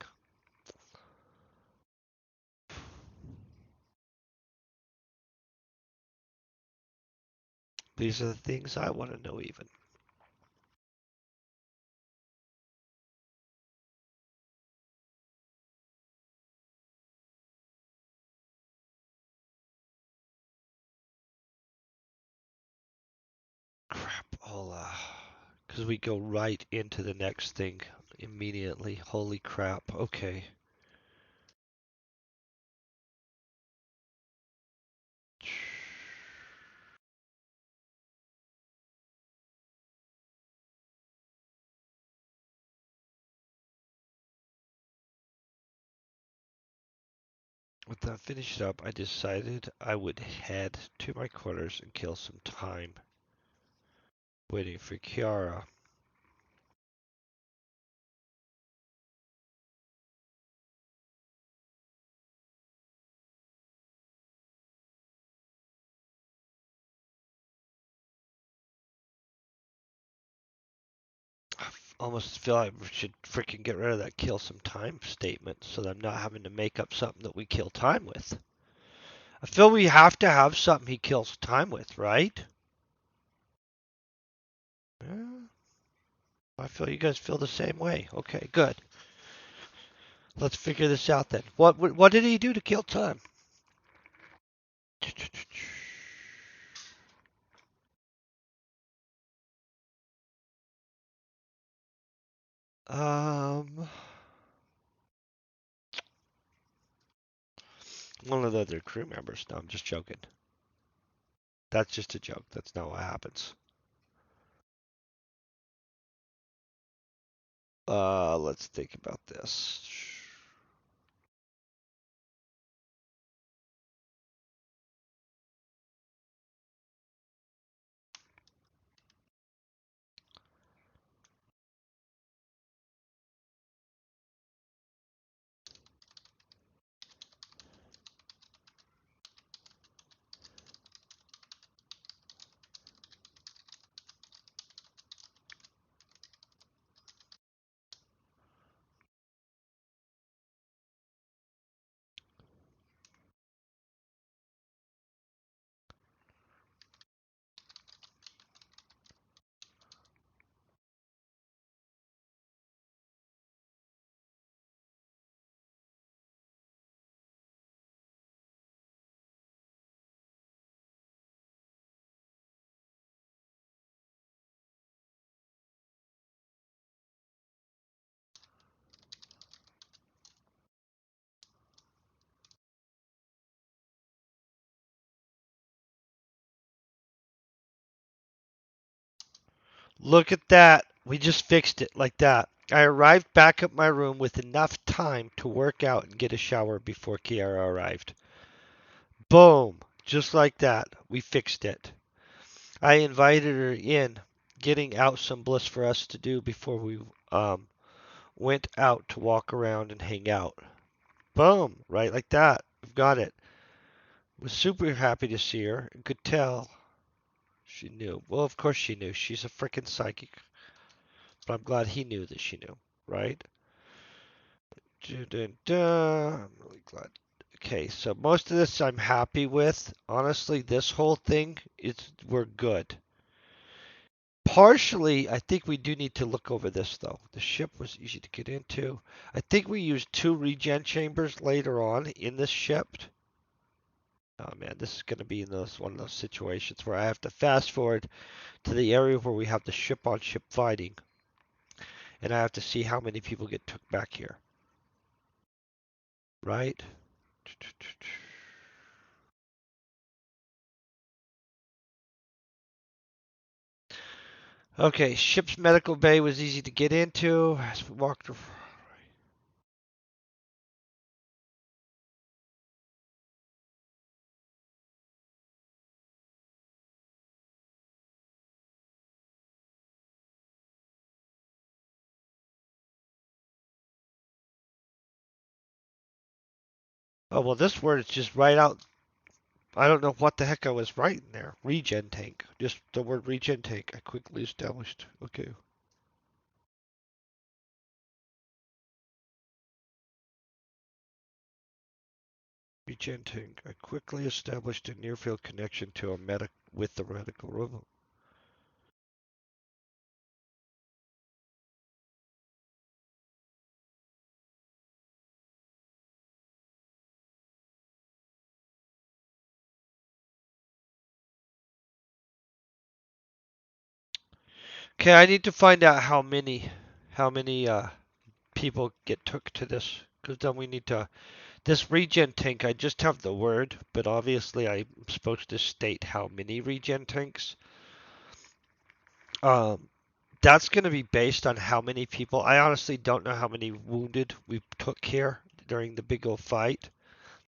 These are the things I want to know even. Crapola. Because we go right into the next thing immediately. Holy crap. Okay. With that finished up, I decided I would head to my quarters and kill some time waiting for Kiara. I almost feel I should freaking get rid of that kill some time statement so that I'm not having to make up something that we kill time with. I feel we have to have something he kills time with, right? Yeah, I feel you guys feel the same way. Okay, good. Let's figure this out then. What did he do to kill time? Um, one of the other crew members. No, I'm just joking. That's just a joke. That's not what happens. Let's think about this. Look at that. We just fixed it like that. I arrived back at my room with enough time to work out and get a shower before Kiara arrived. Boom. Just like that. We fixed it. I invited her in, getting out some bliss for us to do before we went out to walk around and hang out. Boom. Right like that. We've got it. Was super happy to see her and could tell she knew. Well, of course she knew. She's a freaking psychic. But I'm glad he knew that she knew, right? I'm really glad. Okay, so most of this I'm happy with. Honestly, this whole thing is we're good. Partially, I think we do need to look over this though. The ship was easy to get into. I think we used 2 regen chambers later on in this ship. Oh man, this is going to be in those one of those situations where I have to fast forward to the area where we have the ship on ship fighting, and I have to see how many people get took back here. Right? Okay, ship's medical bay was easy to get into as we walked. Oh well, this word is just right out. I don't know what the heck I was writing there. Regen tank. Just the word regen tank. I quickly established. Okay. Regen tank. I quickly established a near field connection to a medic with the medical robot. Okay, I need to find out how many people get took to this, because then we need to. This regen tank, I just have the word, but obviously I'm supposed to state how many regen tanks. Um, that's going to be based on how many people. I honestly don't know how many wounded we took here during the big old fight.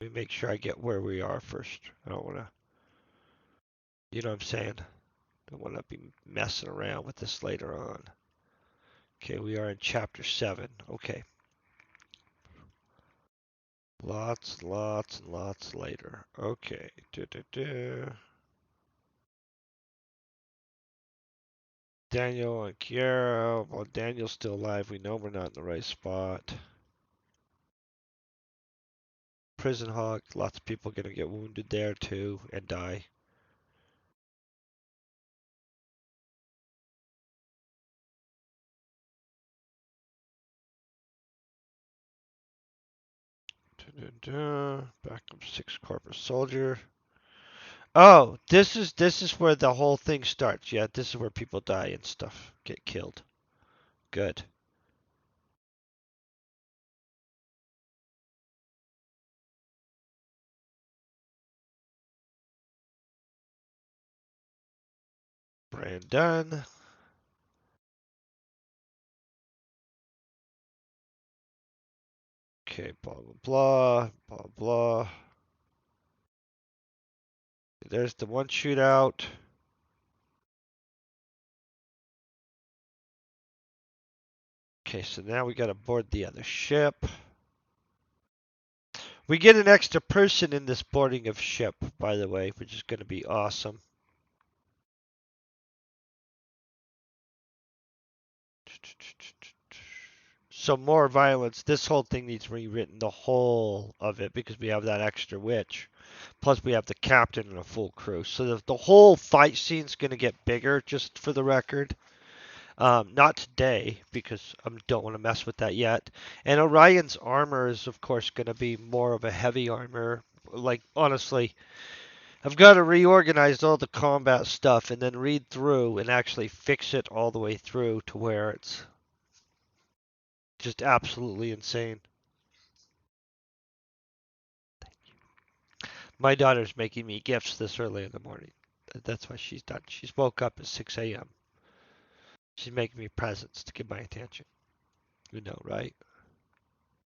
Let me make sure I get where we are first. I don't want to, you know what I'm saying? Don't want to be messing around with this later on. Okay, we are in chapter 7. Okay. Lots and lots later. Okay. Daniel and Kiara. Well, Daniel's still alive. We know we're not in the right spot. Prison Hawk. Lots of people gonna get wounded there too and die. Backup 6 corpus soldier. Oh, this is where the whole thing starts. Yeah, this is where people die and stuff get killed. Good. Brand done. Okay, blah, blah, blah, blah, blah. There's the one shootout. Okay, so now we gotta board the other ship. We get an extra person in this boarding of ship, by the way, which is gonna be awesome. So more violence. This whole thing needs rewritten, the whole of it, because we have that extra witch. Plus we have the captain and a full crew. So the whole fight scene's going to get bigger, just for the record. Not today, because I don't want to mess with that yet. And Orion's armor is, of course, going to be more of a heavy armor. Like, honestly, I've got to reorganize all the combat stuff and then read through and actually fix it all the way through to where it's just absolutely insane. My daughter's making me gifts this early in the morning. That's what she's done. She's woke up at 6 a.m. She's making me presents to get my attention. You know, right?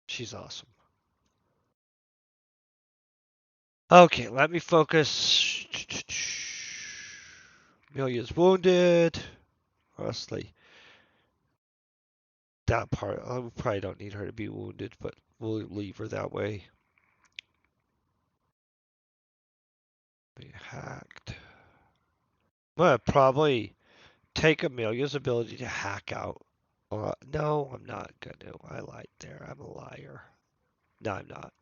She's awesome. Okay, let me focus. Amelia's wounded. Honestly, that part, we probably don't need her to be wounded, but we'll leave her that way. Be hacked. I'm gonna probably take Amelia's ability to hack out. No, I'm not gonna. I lied there. I'm a liar. No, I'm not.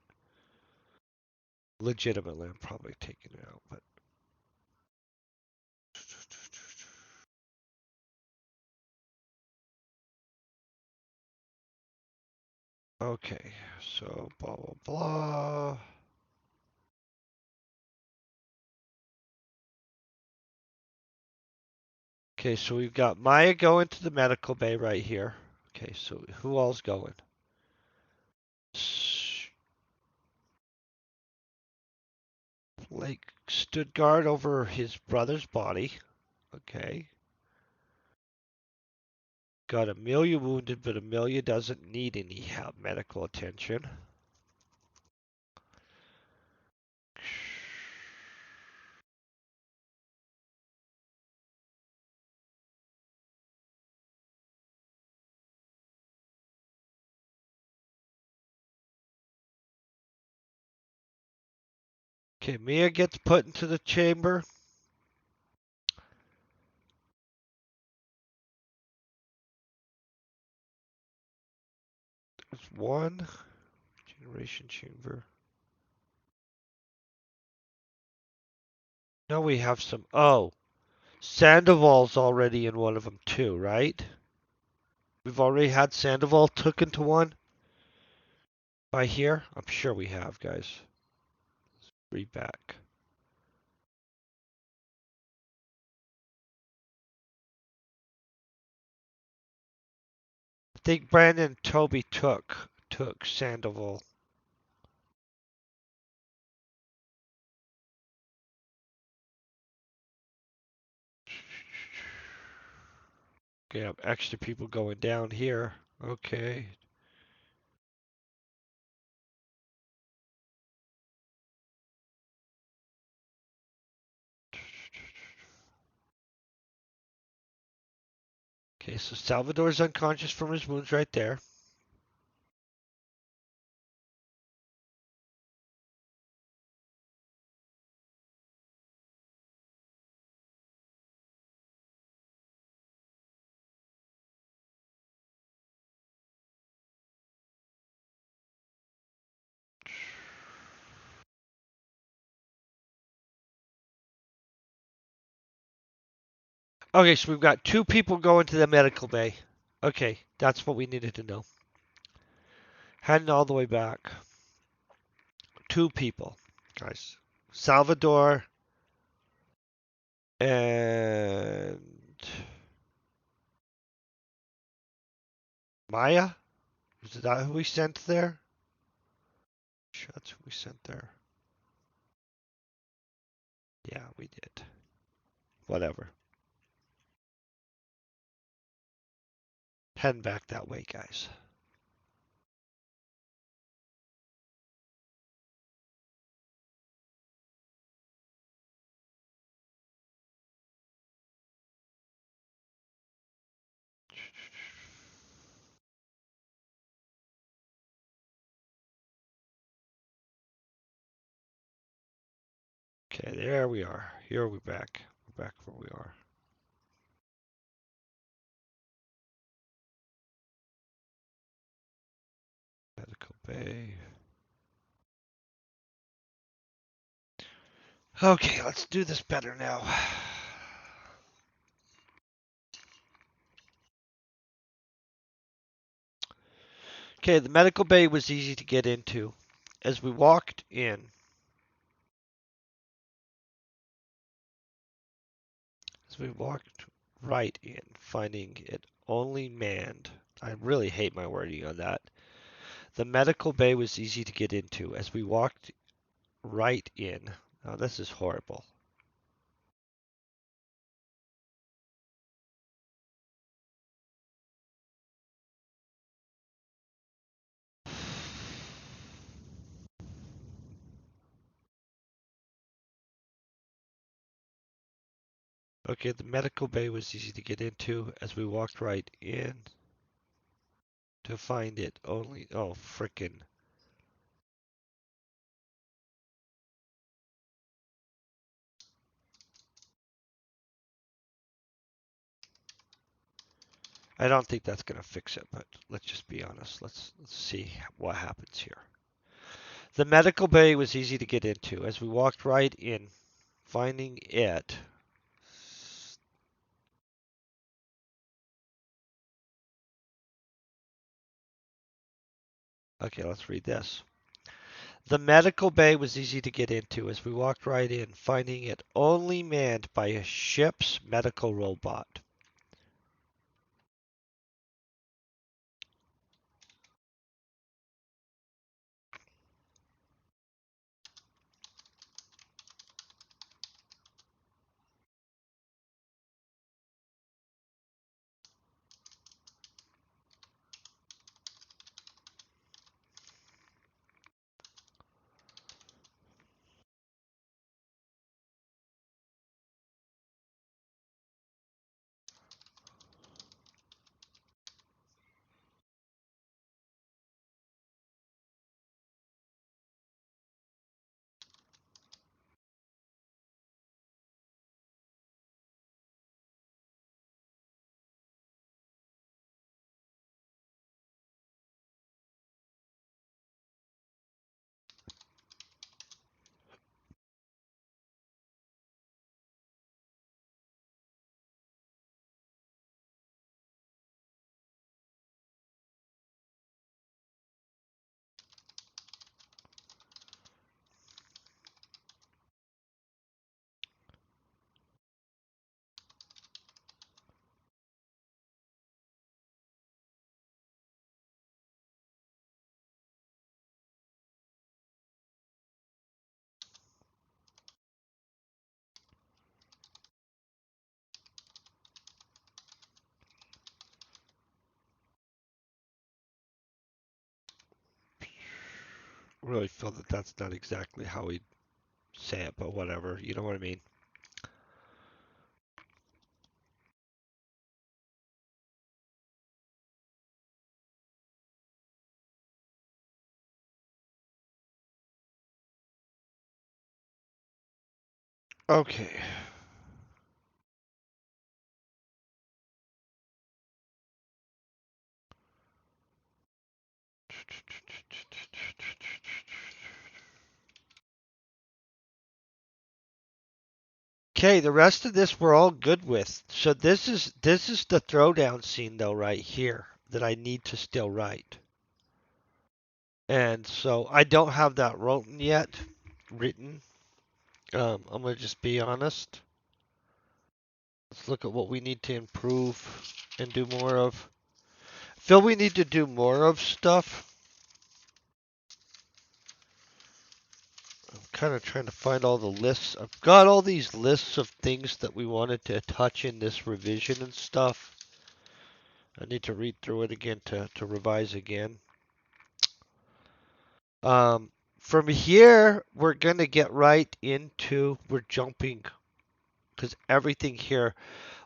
Legitimately, I'm probably taking it out, but okay. So blah blah blah. Okay, so we've got Maya going to the medical bay right here. Okay, so who all's going? Blake stood guard over his brother's body. Okay. Got Amelia wounded, but Amelia doesn't need any help, medical attention. Okay, Mia gets put into the chamber. There's one generation chamber. Now we have some. Oh, Sandoval's already in one of them too, right? We've already had Sandoval took into one by here. I'm sure we have, guys. Read back. I think Brandon and Toby took Sandoval. Okay, have extra people going down here. Okay. Okay, so Salvador's unconscious from his wounds right there. Okay, so we've got two people going to the medical bay. Okay, that's what we needed to know. Heading all the way back. Two people, guys. Salvador and Maya? Is that who we sent there? Sure, that's who we sent there. Yeah, we did. Whatever. Heading back that way, guys. Okay, there we are. Here we're back. We're back where we are. Medical bay. Okay, let's do this better now. Okay, the medical bay was easy to get into. As we walked in, as we walked right in, finding it only manned. I really hate my wording on that. The medical bay was easy to get into. As we walked right in. Oh, this is horrible. Okay, the medical bay was easy to get into. As we walked right in to find it only. Oh, frickin'. I don't think that's going to fix it, but let's just be honest. Let's see what happens here. The medical bay was easy to get into. As we walked right in, finding it. Okay, let's read this. The medical bay was easy to get into. As we walked right in, finding it only manned by a ship's medical robot. Really feel that that's not exactly how we say it, but whatever. You know what I mean? Okay. Okay, the rest of this we're all good with. So this is the throwdown scene though right here that I need to still write. And so I don't have that written yet, written. I'm gonna just be honest. Let's look at what we need to improve and do more of. Feel we need to do more of stuff. I'm kind of trying to find all the lists. I've got all these lists of things that we wanted to touch in this revision and stuff. I need to read through it again to revise again. From here, we're going to get right into, we're jumping, because everything here,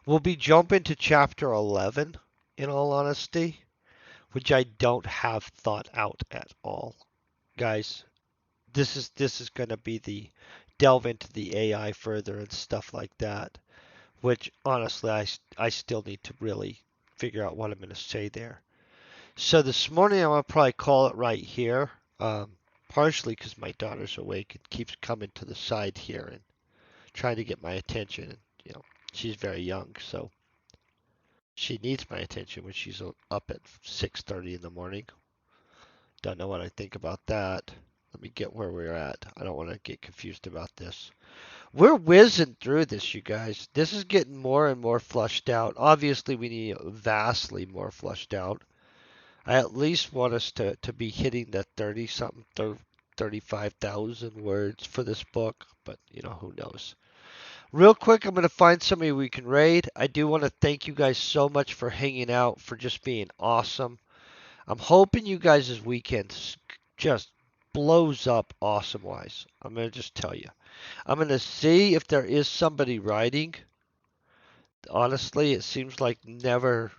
we'll be jumping to chapter 11. in all honesty, which I don't have thought out at all. Guys, this is going to be the delve into the AI further and stuff like that, which honestly I still need to really figure out what I'm going to say there. So this morning I'm going to probably call it right here, partially because my daughter's awake and keeps coming to the side here and trying to get my attention. And, she's very young, so she needs my attention when she's up at 6:30 in the morning. Don't know what I think about that. Let me get where we're at. I don't want to get confused about this. We're whizzing through this, you guys. This is getting more and more flushed out. Obviously, we need vastly more flushed out. I at least want us to be hitting the 30 something, 35,000 words for this book, but who knows. Real quick, I'm going to find somebody we can raid. I do want to thank you guys so much for hanging out, for just being awesome. I'm hoping you guys' weekend just blows up awesome wise. I'm going to just tell you. I'm going to see if there is somebody writing. Honestly, it seems like never,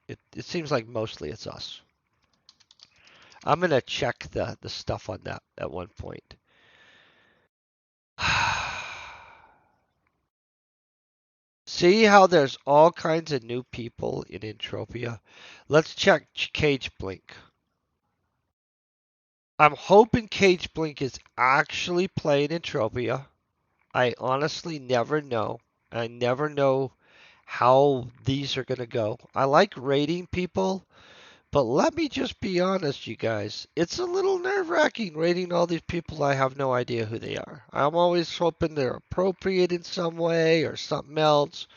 it seems like mostly it's us. I'm going to check the stuff on that at one point. See how there's all kinds of new people in Entropia? Let's check Cage Blink. I'm hoping Cage Blink is actually playing Entropia. I honestly never know. I never know how these are going to go. I like rating people, but let me just be honest, you guys. It's a little nerve-wracking rating all these people. I have no idea who they are. I'm always hoping they're appropriate in some way or something else.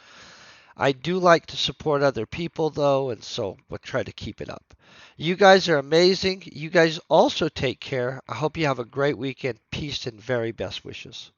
I do like to support other people, though, and so we'll try to keep it up. You guys are amazing. You guys also take care. I hope you have a great weekend. Peace and very best wishes.